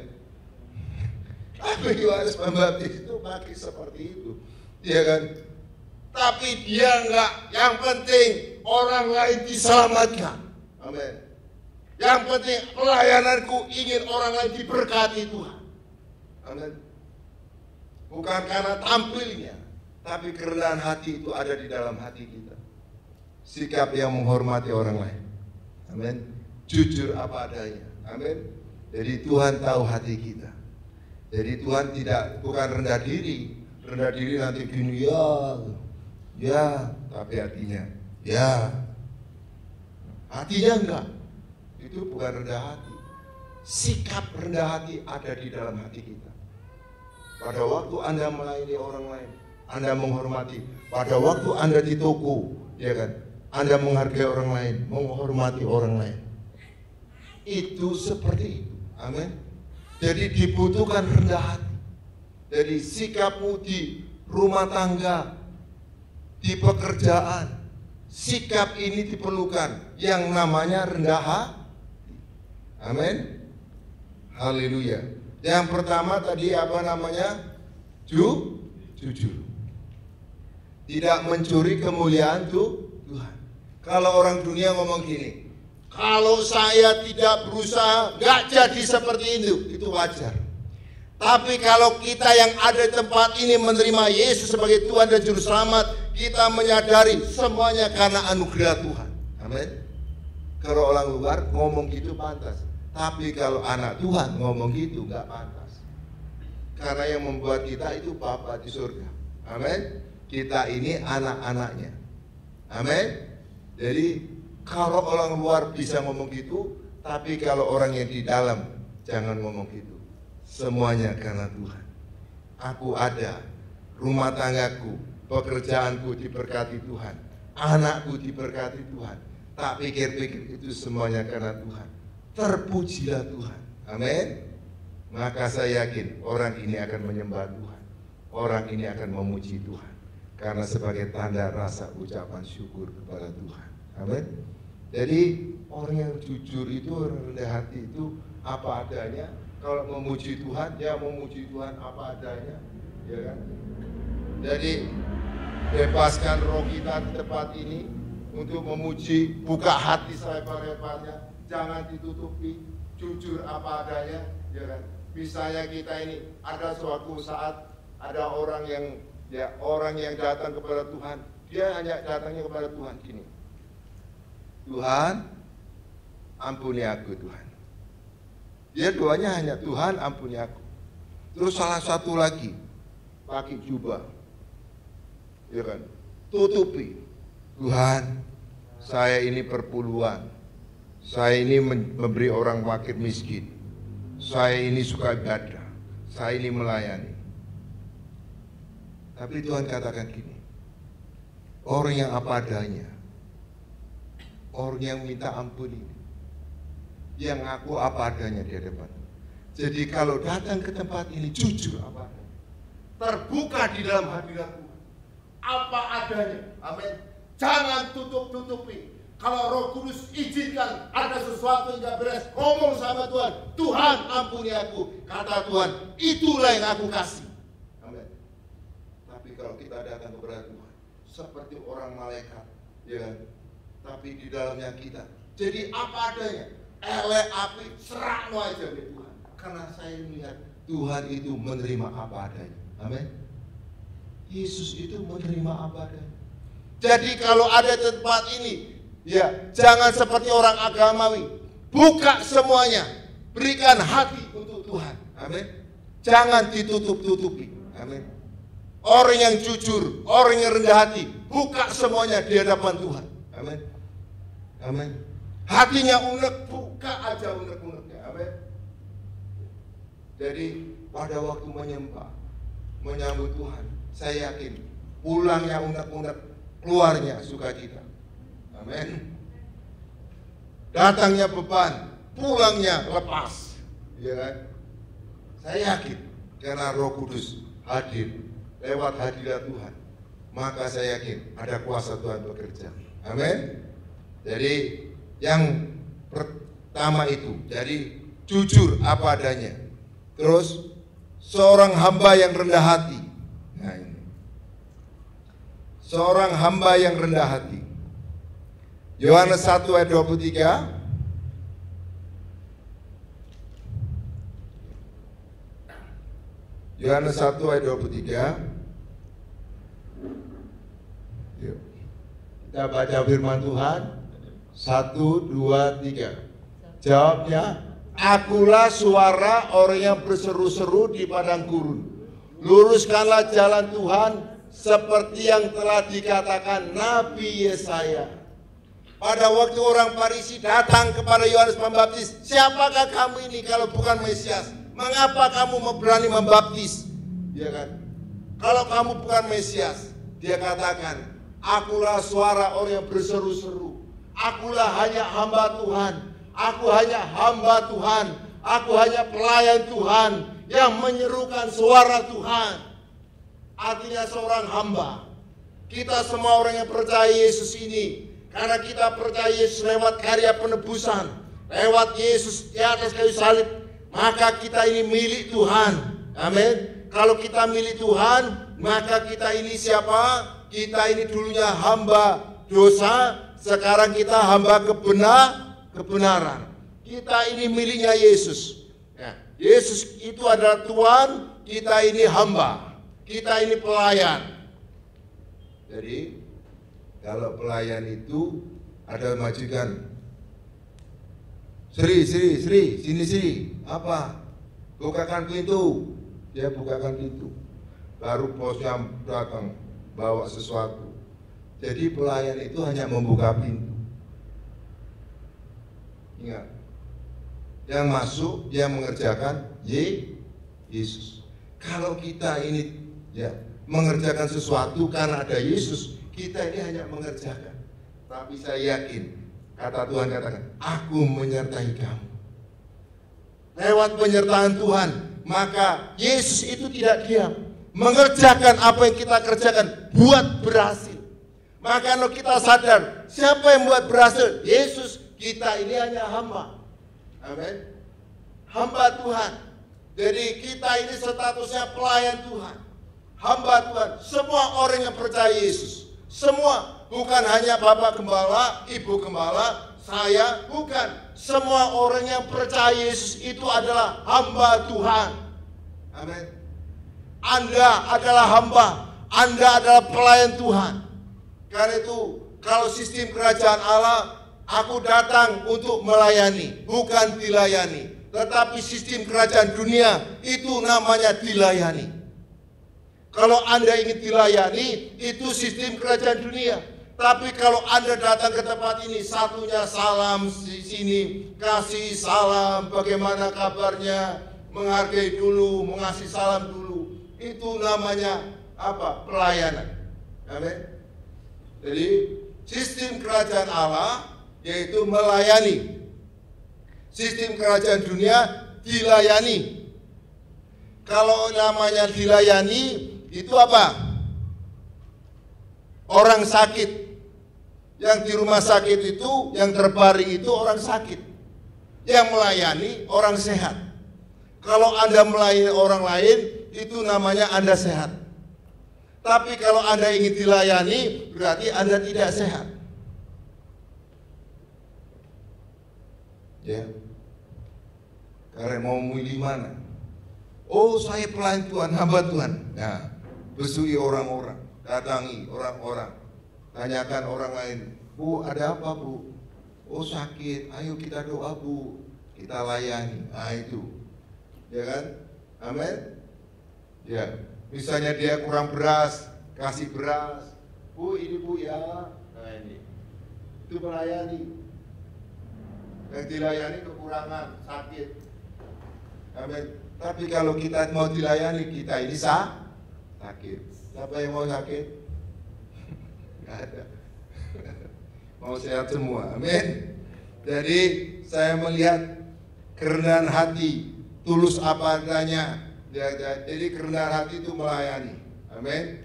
Tapi Yohanes Pembaptis itu pakai seperti itu, ya kan? Tapi dia enggak, yang penting orang lain diselamatkan. Amin. Yang penting pelayananku ingin orang lain diberkati Tuhan. Amin. Bukan karena tampilnya, tapi kerendahan hati itu ada di dalam hati kita. Sikap yang menghormati orang lain. Amin. Jujur apa adanya. Amin. Jadi Tuhan tahu hati kita. Jadi Tuhan bukan rendah diri. Rendah diri nanti gini ya, tapi hatinya, ya, hatinya enggak. Itu bukan rendah hati. Sikap rendah hati ada di dalam hati kita. Pada waktu Anda melayani orang lain, Anda menghormati. Pada waktu Anda di toko, ya kan, Anda menghargai orang lain, menghormati orang lain. Itu seperti itu. Amin. Jadi dibutuhkan rendah hati. Jadi sikapmu di rumah tangga, di pekerjaan, sikap ini diperlukan yang namanya rendah hati. Amin. Haleluya. Yang pertama tadi apa namanya? Jujur. Tidak mencuri kemuliaan Tuhan. Kalau orang dunia ngomong gini, kalau saya tidak berusaha, nggak jadi seperti itu wajar. Tapi kalau kita yang ada di tempat ini menerima Yesus sebagai Tuhan dan Juru Selamat, kita menyadari semuanya karena anugerah Tuhan. Amin. Kalau orang luar ngomong gitu pantas, tapi kalau anak Tuhan ngomong gitu nggak pantas. Karena yang membuat kita itu Bapa di surga. Amin. Kita ini anak-anaknya. Amin. Jadi kalau orang luar bisa ngomong gitu, tapi kalau orang yang di dalam jangan ngomong gitu. Semuanya karena Tuhan. Aku ada, rumah tanggaku, pekerjaanku diberkati Tuhan, anakku diberkati Tuhan. Tak pikir-pikir itu semuanya karena Tuhan. Terpujilah Tuhan. Amin. Maka saya yakin orang ini akan menyembah Tuhan. Orang ini akan memuji Tuhan. Karena sebagai tanda rasa ucapan syukur kepada Tuhan. Amin. Jadi orang yang jujur itu, orang rendah hati itu apa adanya. Kalau memuji Tuhan, ya memuji Tuhan apa adanya, ya kan? Jadi bebaskan roh kita di tempat ini untuk memuji, buka hati selebar-lebarnya, jangan ditutupi, jujur apa adanya, ya kan? Misalnya kita ini ada suatu saat ada orang yang datang kepada Tuhan, dia hanya datangnya kepada Tuhan gini, Tuhan, ampuni aku Tuhan. Dia doanya hanya Tuhan ampuni aku. Terus salah satu lagi pakai jubah. ya kan? Tutupi. Tuhan, saya ini perpuluhan. Saya ini memberi orang fakir miskin. Saya ini suka ibadah. Saya ini melayani. Tapi Tuhan katakan gini, orang yang apa adanya, orang yang minta ampun ini, yang ngaku apa adanya di hadapan. Jadi kalau datang ke tempat ini jujur apa adanya, terbuka di dalam hadirat Tuhan, apa adanya, amin. Jangan tutup-tutupi. Kalau Roh Kudus izinkan ada sesuatu yang gak beres, ngomong sama Tuhan, Tuhan ampuni aku. Kata Tuhan, itulah yang aku kasih. Amin. Tapi kalau kita datang kepada Tuhan seperti orang malaikat, ya kan? Tapi di dalamnya kita jadi apa adanya, elek api serakno aja ke Tuhan. Karena saya melihat Tuhan itu menerima apa adanya. Amin. Yesus itu menerima apa adanya. Jadi kalau ada tempat ini, ya jangan seperti orang agamawi, buka semuanya, berikan hati untuk Tuhan. Amin. Jangan ditutup-tutupi. Amin. Orang yang jujur, orang yang rendah hati, buka semuanya di hadapan Tuhan. Amin. Amin. Hatinya unek, buka aja unek-uneknya. Amin. Jadi pada waktu menyembah, menyambut Tuhan, saya yakin pulangnya unek-unek, keluarnya sukacita. Amin. Datangnya beban, pulangnya lepas. Ya kan? Saya yakin karena Roh Kudus hadir lewat hadirat Tuhan. Maka saya yakin ada kuasa Tuhan bekerja. Amin. Jadi yang pertama itu, jadi jujur apa adanya. Terus seorang hamba yang rendah hati. Nah ini. Seorang hamba yang rendah hati. Yohanes 1 ayat 23. Yohanes 1 ayat 23. Yuk. Kita baca firman Tuhan. 1, 2, 3. Jawabnya, akulah suara orang yang berseru-seru di padang gurun. Luruskanlah jalan Tuhan seperti yang telah dikatakan Nabi Yesaya. Pada waktu orang Farisi datang kepada Yohanes Pembaptis, siapakah kamu ini kalau bukan Mesias? Mengapa kamu berani membaptis? Ya kan? Kalau kamu bukan Mesias, dia katakan, akulah suara orang yang berseru-seru. Akulah hanya hamba Tuhan. Aku hanya hamba Tuhan. Aku hanya pelayan Tuhan yang menyerukan suara Tuhan. Artinya seorang hamba. Kita semua orang yang percaya Yesus ini, karena kita percaya Yesus lewat karya penebusan, lewat Yesus di atas kayu salib, maka kita ini milik Tuhan. Amin. Kalau kita milik Tuhan, maka kita ini siapa? Kita ini dulunya hamba dosa, sekarang kita hamba kebenaran. Kita ini miliknya Yesus. Ya, Yesus itu adalah Tuhan, kita ini hamba, kita ini pelayan. Jadi kalau pelayan itu ada majikan, Sri, sini, apa? Bukakan pintu. Dia bukakan pintu. Baru bosnya datang bawa sesuatu. Jadi pelayan itu hanya membuka pintu. Ingat, yang masuk, yang mengerjakan Yesus. Kalau kita ini ya mengerjakan sesuatu karena ada Yesus, kita ini hanya mengerjakan. Tapi saya yakin, kata Tuhan katakan, aku menyertai kamu. Lewat penyertaan Tuhan, maka Yesus itu tidak diam, mengerjakan apa yang kita kerjakan, buat berhasil. Maka kalau kita sadar, siapa yang buat berhasil? Yesus. Kita ini hanya hamba. Amin. Hamba Tuhan. Jadi kita ini statusnya pelayan Tuhan, hamba Tuhan. Semua orang yang percaya Yesus, semua, bukan hanya Bapak Gembala, Ibu Gembala, saya, bukan. Semua orang yang percaya Yesus itu adalah hamba Tuhan. Amin. Anda adalah hamba, Anda adalah pelayan Tuhan. Karena itu, kalau sistem kerajaan Allah, aku datang untuk melayani, bukan dilayani. Tetapi sistem kerajaan dunia itu namanya dilayani. Kalau Anda ingin dilayani, itu sistem kerajaan dunia. Tapi kalau Anda datang ke tempat ini, satunya salam di sini, kasih salam, bagaimana kabarnya, menghargai dulu, mengasih salam dulu. Itu namanya apa? Pelayanan. Amin. Jadi sistem kerajaan Allah yaitu melayani. Sistem kerajaan dunia dilayani. Kalau namanya dilayani, itu apa? Orang sakit. Yang di rumah sakit itu, yang terbaring itu orang sakit. Yang melayani orang sehat. Kalau Anda melayani orang lain, itu namanya Anda sehat. Tapi kalau Anda ingin dilayani, berarti Anda tidak sehat. Ya. Karena mau milih mana? Oh, saya pelayan Tuhan, hamba Tuhan. Nah, besui orang-orang, datangi orang-orang, tanyakan orang lain, Bu, ada apa Bu? Oh sakit, ayo kita doa Bu, kita layani. Nah itu, ya kan? Amin. Ya, misalnya dia kurang beras, kasih beras. Bu, ini Bu ya. Nah ini, itu melayani. Yang dilayani kekurangan, sakit. Amin. Tapi kalau kita mau dilayani, kita ini sakit. Siapa yang mau sakit? Gak ada. Mau sehat semua. Amin. Jadi saya melihat kerendahan hati, tulus apa adanya. Jadi kerendahan hati itu melayani. Amin.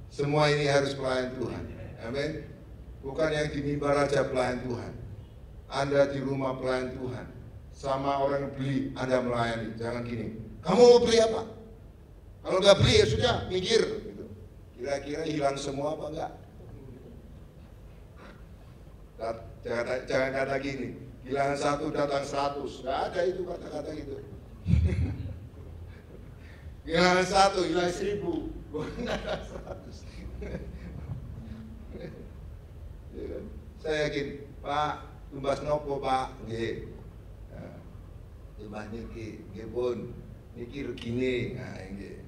Semua ini harus pelayan Tuhan. Amin. Bukan yang di mimbar aja pelayan Tuhan. Anda di rumah pelayan Tuhan. Sama orang beli, Anda melayani. Jangan gini, kamu mau beli apa? Kalau nggak beli ya sudah, minggir. Gitu. Kira-kira hilang semua apa enggak? Jangan kata gini, hilang 1 datang 100. Nggak ada itu kata-kata gitu. Hilang 1, hilang 1000. Bukan ada 100. Ya kan? Saya yakin, Pak, tumbas nopo Pak? Nggih. Tumbas niki, nggih pun. Niki regine. Nah, nggih.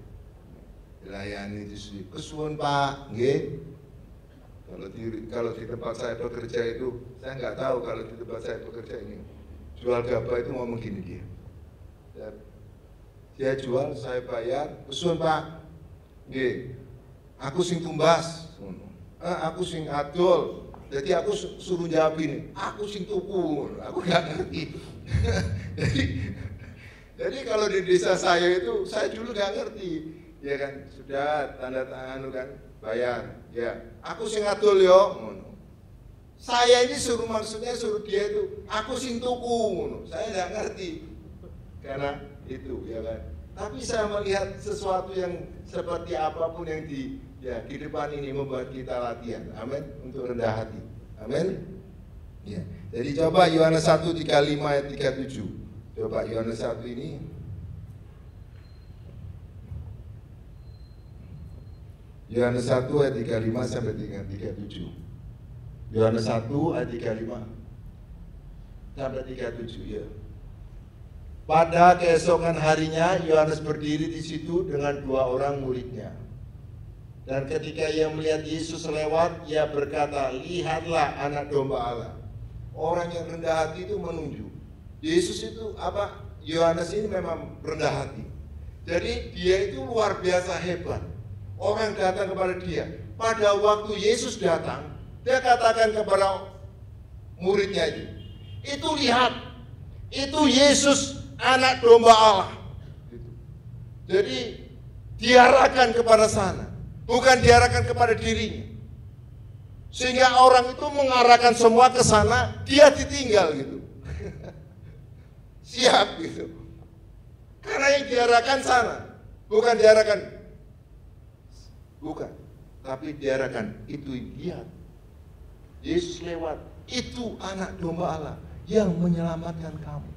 Dilayani itu kesuwun Pak, nggih. Kalau di tempat saya bekerja itu, saya nggak tahu kalau di tempat saya bekerja ini jual gabah itu ngomong gini dia. Dia jual, saya bayar, kesuwun Pak, nggih. Aku sing tumbas, aku sing adol. Jadi aku suruh jawab ini, aku sing tuku, aku nggak ngerti. jadi kalau di desa saya itu, saya dulu nggak ngerti, ya kan, sudah tanda tangan kan, bayar, ya, aku sing adol yo, saya ini maksudnya suruh dia itu, aku sing tuku, saya nggak ngerti, karena itu, ya kan. Tapi saya melihat sesuatu yang seperti apapun yang di depan ini membuat kita latihan, amin, untuk rendah hati, amin. Ya. Jadi coba Yohanes 1:35 ayat 37. Coba Yohanes 1 ini. Yohanes 1 ayat 35 sampai 37. Yohanes 1 ayat 35 sampai 37 ya. Pada keesokan harinya Yohanes berdiri di situ dengan 2 orang muridnya. Dan ketika ia melihat Yesus lewat, ia berkata, lihatlah anak domba Allah. Orang yang rendah hati itu menunjuk. Yesus itu apa? Yohanes ini memang rendah hati. Jadi dia itu luar biasa hebat. Orang datang kepada dia. Pada waktu Yesus datang, dia katakan kepada muridnya itu lihat, itu Yesus anak domba Allah. Jadi diarahkan kepada sana. Bukan diarahkan kepada dirinya. Sehingga orang itu mengarahkan semua ke sana, dia ditinggal gitu. Siap gitu. Karena yang diarahkan sana, bukan diarahkan. Bukan. Tapi diarahkan itu lihat. Yesus lewat, itu anak domba Allah yang menyelamatkan kamu.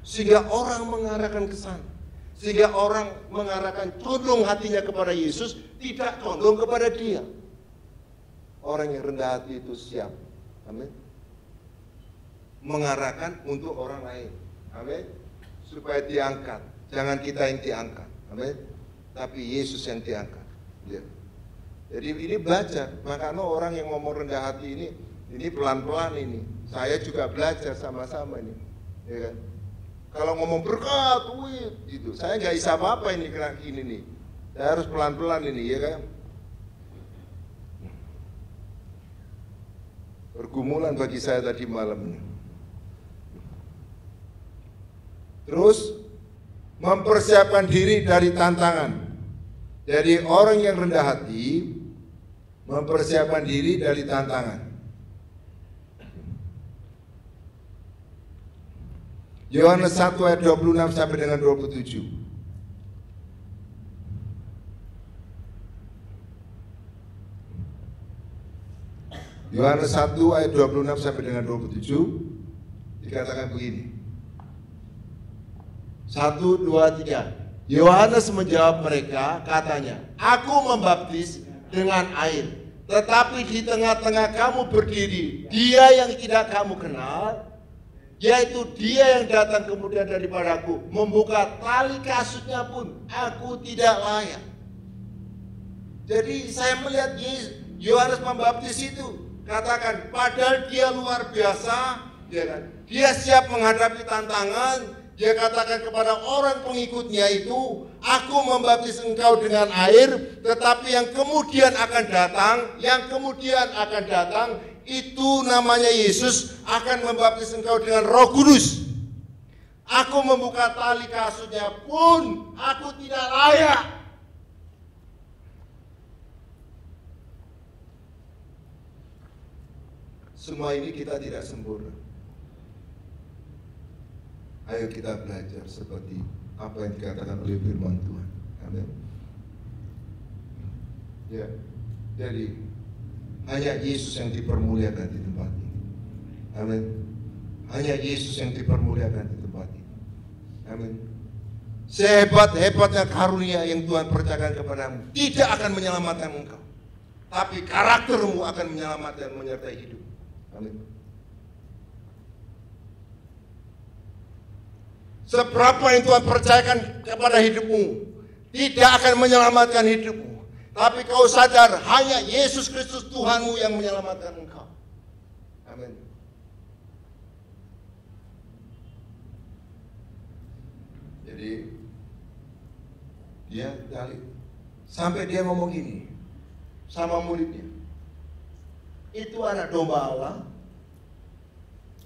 Sehingga orang mengarahkan ke sana. Sehingga orang mengarahkan condong hatinya kepada Yesus, tidak condong kepada dia. Orang yang rendah hati itu siap, amin, mengarahkan untuk orang lain, amin, supaya diangkat. Jangan kita yang diangkat, amin, tapi Yesus yang diangkat. Ya. Jadi ini belajar. Makanya orang yang ngomong rendah hati ini pelan-pelan ini. Saya juga belajar sama-sama ini, ya kan? Kalau ngomong berkat, duit, gitu, saya nggak bisa apa-apa ini kena gini nih. Saya harus pelan-pelan ini, ya kan? Pergumulan bagi saya tadi malam ini. Terus mempersiapkan diri dari tantangan. Jadi orang yang rendah hati mempersiapkan diri dari tantangan. Yohanes 1 ayat 26 sampai dengan 27. Yohanes 1 ayat 26 sampai dengan 27 dikatakan begini. 1, 2, 3. Yohanes menjawab mereka, katanya, aku membaptis dengan air, tetapi di tengah-tengah kamu berdiri dia yang tidak kamu kenal, yaitu dia yang datang kemudian daripadaku, membuka tali kasutnya pun aku tidak layak. Jadi saya melihat Yohanes Pembaptis itu, katakan, padahal dia luar biasa, ya kan? Dia siap menghadapi tantangan. Dia katakan kepada orang pengikutnya itu, aku membaptis engkau dengan air, tetapi yang kemudian akan datang, itu namanya Yesus, akan membaptis engkau dengan Roh Kudus. Aku membuka tali kasutnya pun aku tidak layak. Semua ini kita tidak sempurna. Ayo kita belajar seperti apa yang dikatakan oleh firman Tuhan. Amin. Ya, jadi hanya Yesus yang dipermuliakan di tempat ini. Amin. Hanya Yesus yang dipermuliakan di tempat ini. Amin. Sehebat-hebatnya karunia yang Tuhan percayakan kepadamu tidak akan menyelamatkan engkau, tapi karaktermu akan menyelamatkan, menyertai hidup. Amin. Seberapa yang Tuhan percayakan kepada hidupmu tidak akan menyelamatkan hidupmu, tapi kau sadar hanya Yesus Kristus Tuhanmu yang menyelamatkan engkau. Amin. Jadi dia sampai dia ngomong gini sama muridnya, itu anak domba Allah,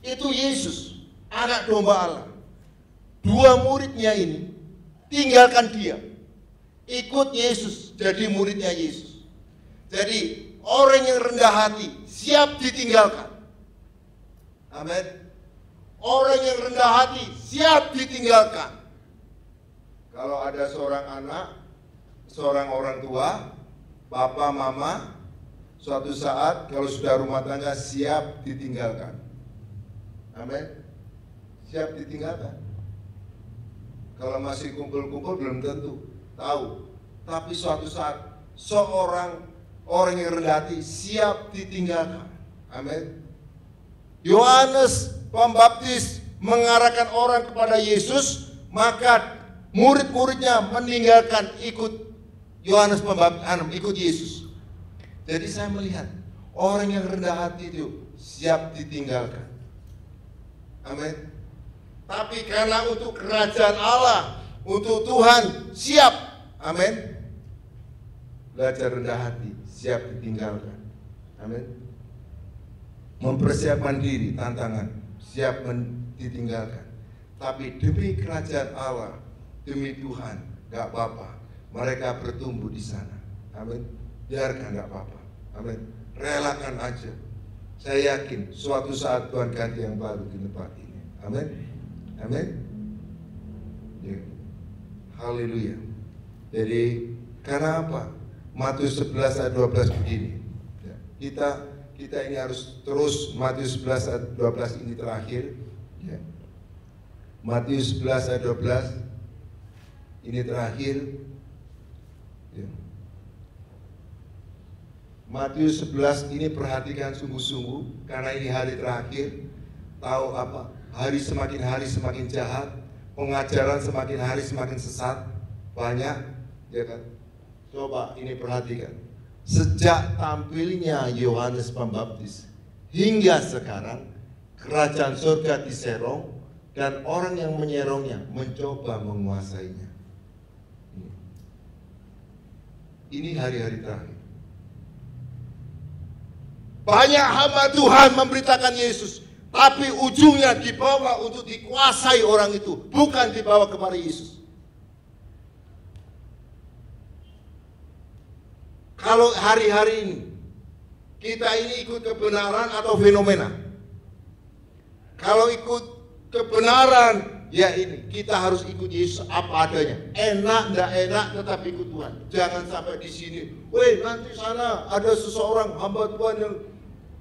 itu Yesus anak domba Allah. Dua muridnya ini tinggalkan dia, ikut Yesus, jadi muridnya Yesus. Jadi orang yang rendah hati siap ditinggalkan. Amin. Orang yang rendah hati siap ditinggalkan. Kalau ada seorang anak, seorang orang tua, bapak, mama, suatu saat kalau sudah rumah tangga siap ditinggalkan. Amin. Siap ditinggalkan. Kalau masih kumpul-kumpul belum tentu tahu. Tapi suatu saat orang yang rendah hati siap ditinggalkan. Amin. Yohanes Pembaptis mengarahkan orang kepada Yesus, maka murid-muridnya meninggalkan ikut Yohanes Pembaptis, ikut Yesus. Jadi saya melihat orang yang rendah hati itu siap ditinggalkan. Amin. Tapi karena untuk kerajaan Allah, untuk Tuhan siap. Amin. Belajar rendah hati, siap ditinggalkan. Amin. Mempersiapkan diri, tantangan, siap ditinggalkan. Tapi demi kerajaan Allah, demi Tuhan, gak apa-apa. Mereka bertumbuh di sana. Amin. Biarkan, gak apa-apa. Amin. Relakan aja. Saya yakin suatu saat Tuhan ganti yang baru di tempat ini. Amin. Amin. Ya. Haleluya. Jadi karena apa? Matius 11 ayat 12 begini. Ya. Kita ini harus terus Matius 11 ayat 12 ini terakhir. Ya. Matius 11 ayat 12 ini terakhir. Ya. Matius 11 ini perhatikan sungguh-sungguh karena ini hari terakhir. Tahu apa? Hari semakin jahat, pengajaran semakin hari semakin sesat, banyak, ya kan? Coba ini perhatikan. Sejak tampilnya Yohanes Pembaptis hingga sekarang, kerajaan surga diserong dan orang yang menyerongnya mencoba menguasainya. Ini hari-hari terakhir. Banyak hamba Tuhan memberitakan Yesus, tapi ujungnya dibawa untuk dikuasai orang itu, bukan dibawa kepada Yesus. Kalau hari-hari ini kita ini ikut kebenaran atau fenomena. Kalau ikut kebenaran, ya ini kita harus ikut Yesus apa adanya. Enak enggak enak tetap ikut Tuhan. Jangan sampai di sini, weh nanti sana ada seseorang hamba Tuhan yang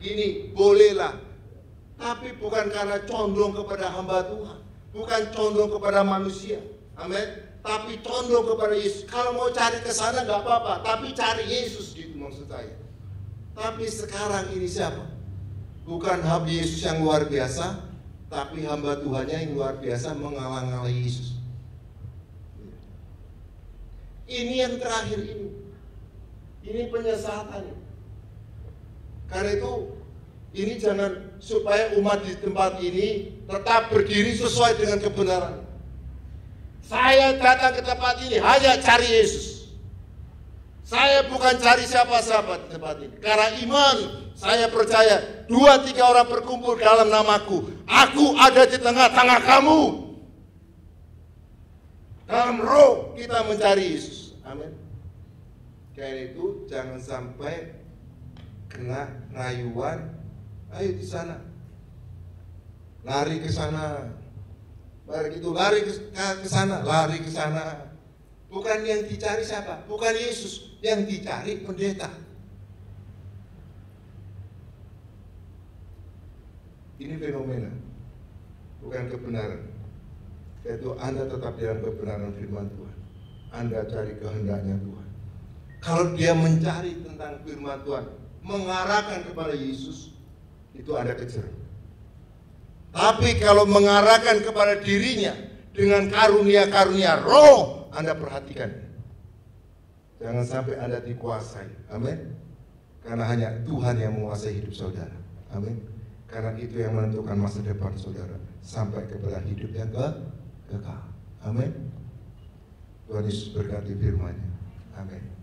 ini bolehlah. Tapi bukan karena condong kepada hamba Tuhan, bukan condong kepada manusia. Amin. Tapi condong kepada Yesus. Kalau mau cari ke sana nggak apa-apa, tapi cari Yesus gitu maksud saya. Tapi sekarang ini siapa? Bukan hamba Yesus yang luar biasa, tapi hamba Tuhannya yang luar biasa mengalang-alangi Yesus. Ini yang terakhir ini. Ini penyesatan. Karena itu ini jangan supaya umat di tempat ini tetap berdiri sesuai dengan kebenaran. Saya datang ke tempat ini hanya cari Yesus. Saya bukan cari siapa-siapa di tempat ini. Karena iman, saya percaya 2-3 orang berkumpul dalam namaku, aku ada di tengah-tengah kamu. Dalam roh kita mencari Yesus. Amin. Karena itu jangan sampai kena rayuan. Ayo di sana, lari ke sana. Begitu lari ke sana, lari ke sana. Bukan yang dicari siapa? Bukan Yesus, yang dicari pendeta. Ini fenomena, bukan kebenaran. Yaitu Anda tetap dalam kebenaran firman Tuhan. Anda cari kehendaknya Tuhan. Kalau dia mencari tentang firman Tuhan, mengarahkan kepada Yesus, itu Anda kejar. Tapi kalau mengarahkan kepada dirinya dengan karunia-karunia roh, Anda perhatikan. Jangan sampai Anda dikuasai. Amin. Karena hanya Tuhan yang menguasai hidup saudara. Amin. Karena itu yang menentukan masa depan saudara sampai kepada hidup yang kekal. Amin. Tuhan Yesus berkati firman-Nya. Amin.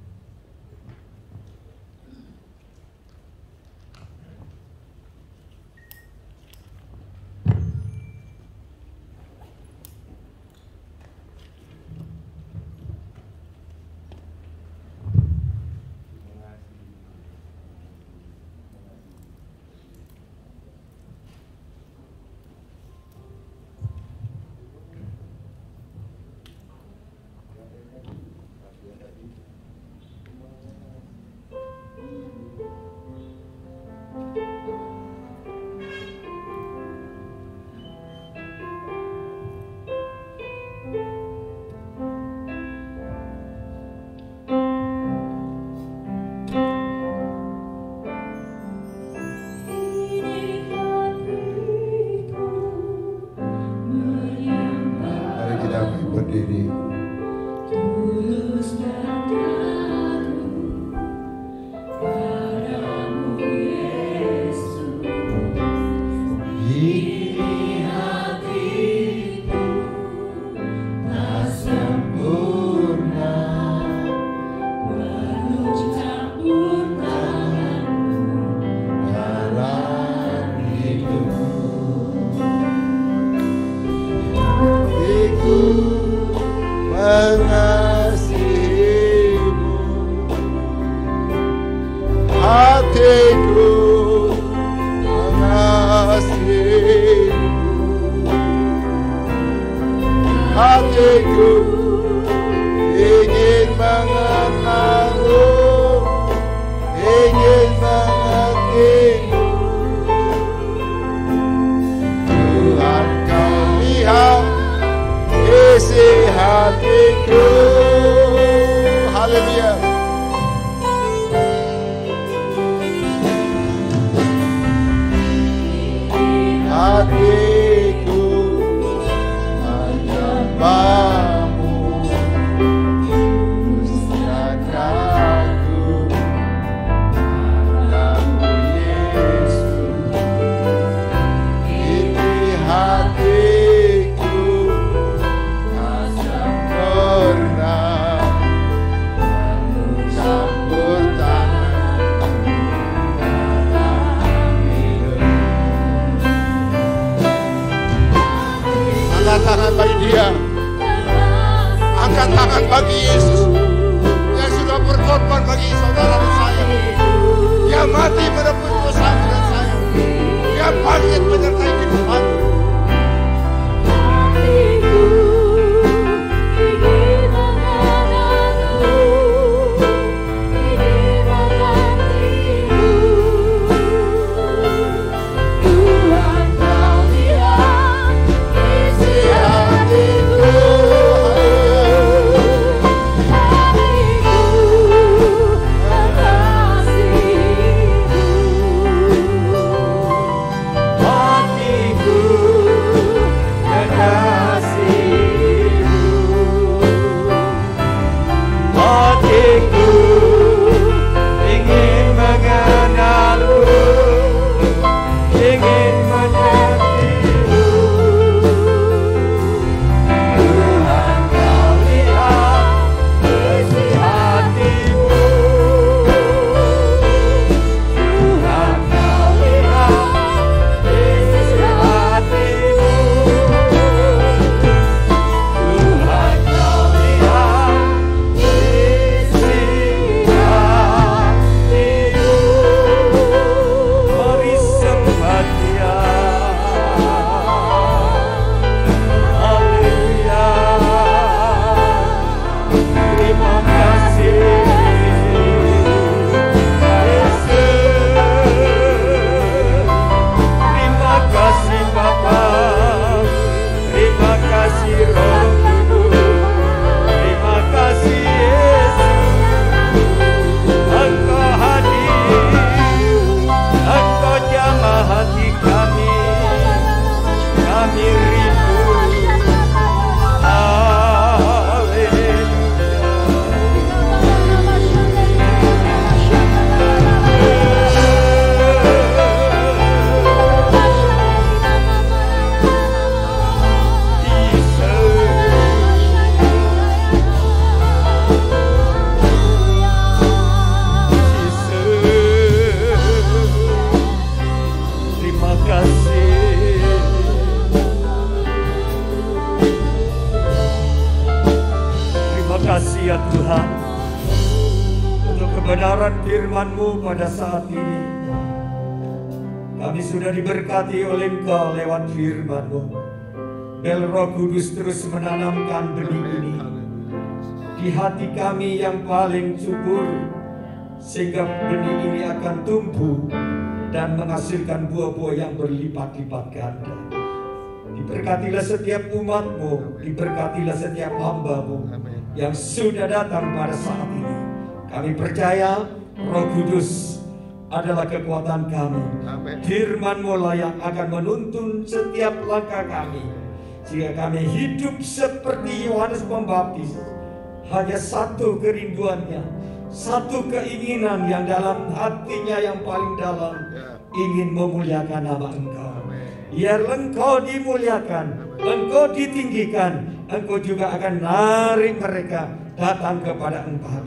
Hatiku hanya bagi Yesus yang sudah berkorban bagi saudara dan saya. Dia mati menebus dosa dan saya. Dia bangkit menyertai kehidupan. Ya Tuhan, untuk kebenaran firman-Mu pada saat ini, kami sudah diberkati oleh Engkau lewat firman-Mu. Biar Roh Kudus terus menanamkan benih ini di hati kami yang paling subur, sehingga benih ini akan tumbuh dan menghasilkan buah-buah yang berlipat-lipat ganda. Diberkatilah setiap umat-Mu, diberkatilah setiap hamba-Mu yang sudah datang pada saat ini. Kami percaya Roh Kudus adalah kekuatan kami. Firman-Mu lah yang akan menuntun setiap langkah kami, sehingga kami hidup seperti Yohanes Pembaptis. Hanya satu kerinduannya, satu keinginan yang dalam hatinya yang paling dalam, ingin memuliakan nama Engkau. Biar Engkau dimuliakan, Engkau ditinggikan, Engkau juga akan narik mereka datang kepada Engkau.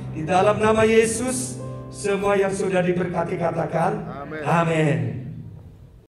Di dalam nama Yesus, semua yang sudah diberkati katakan amin.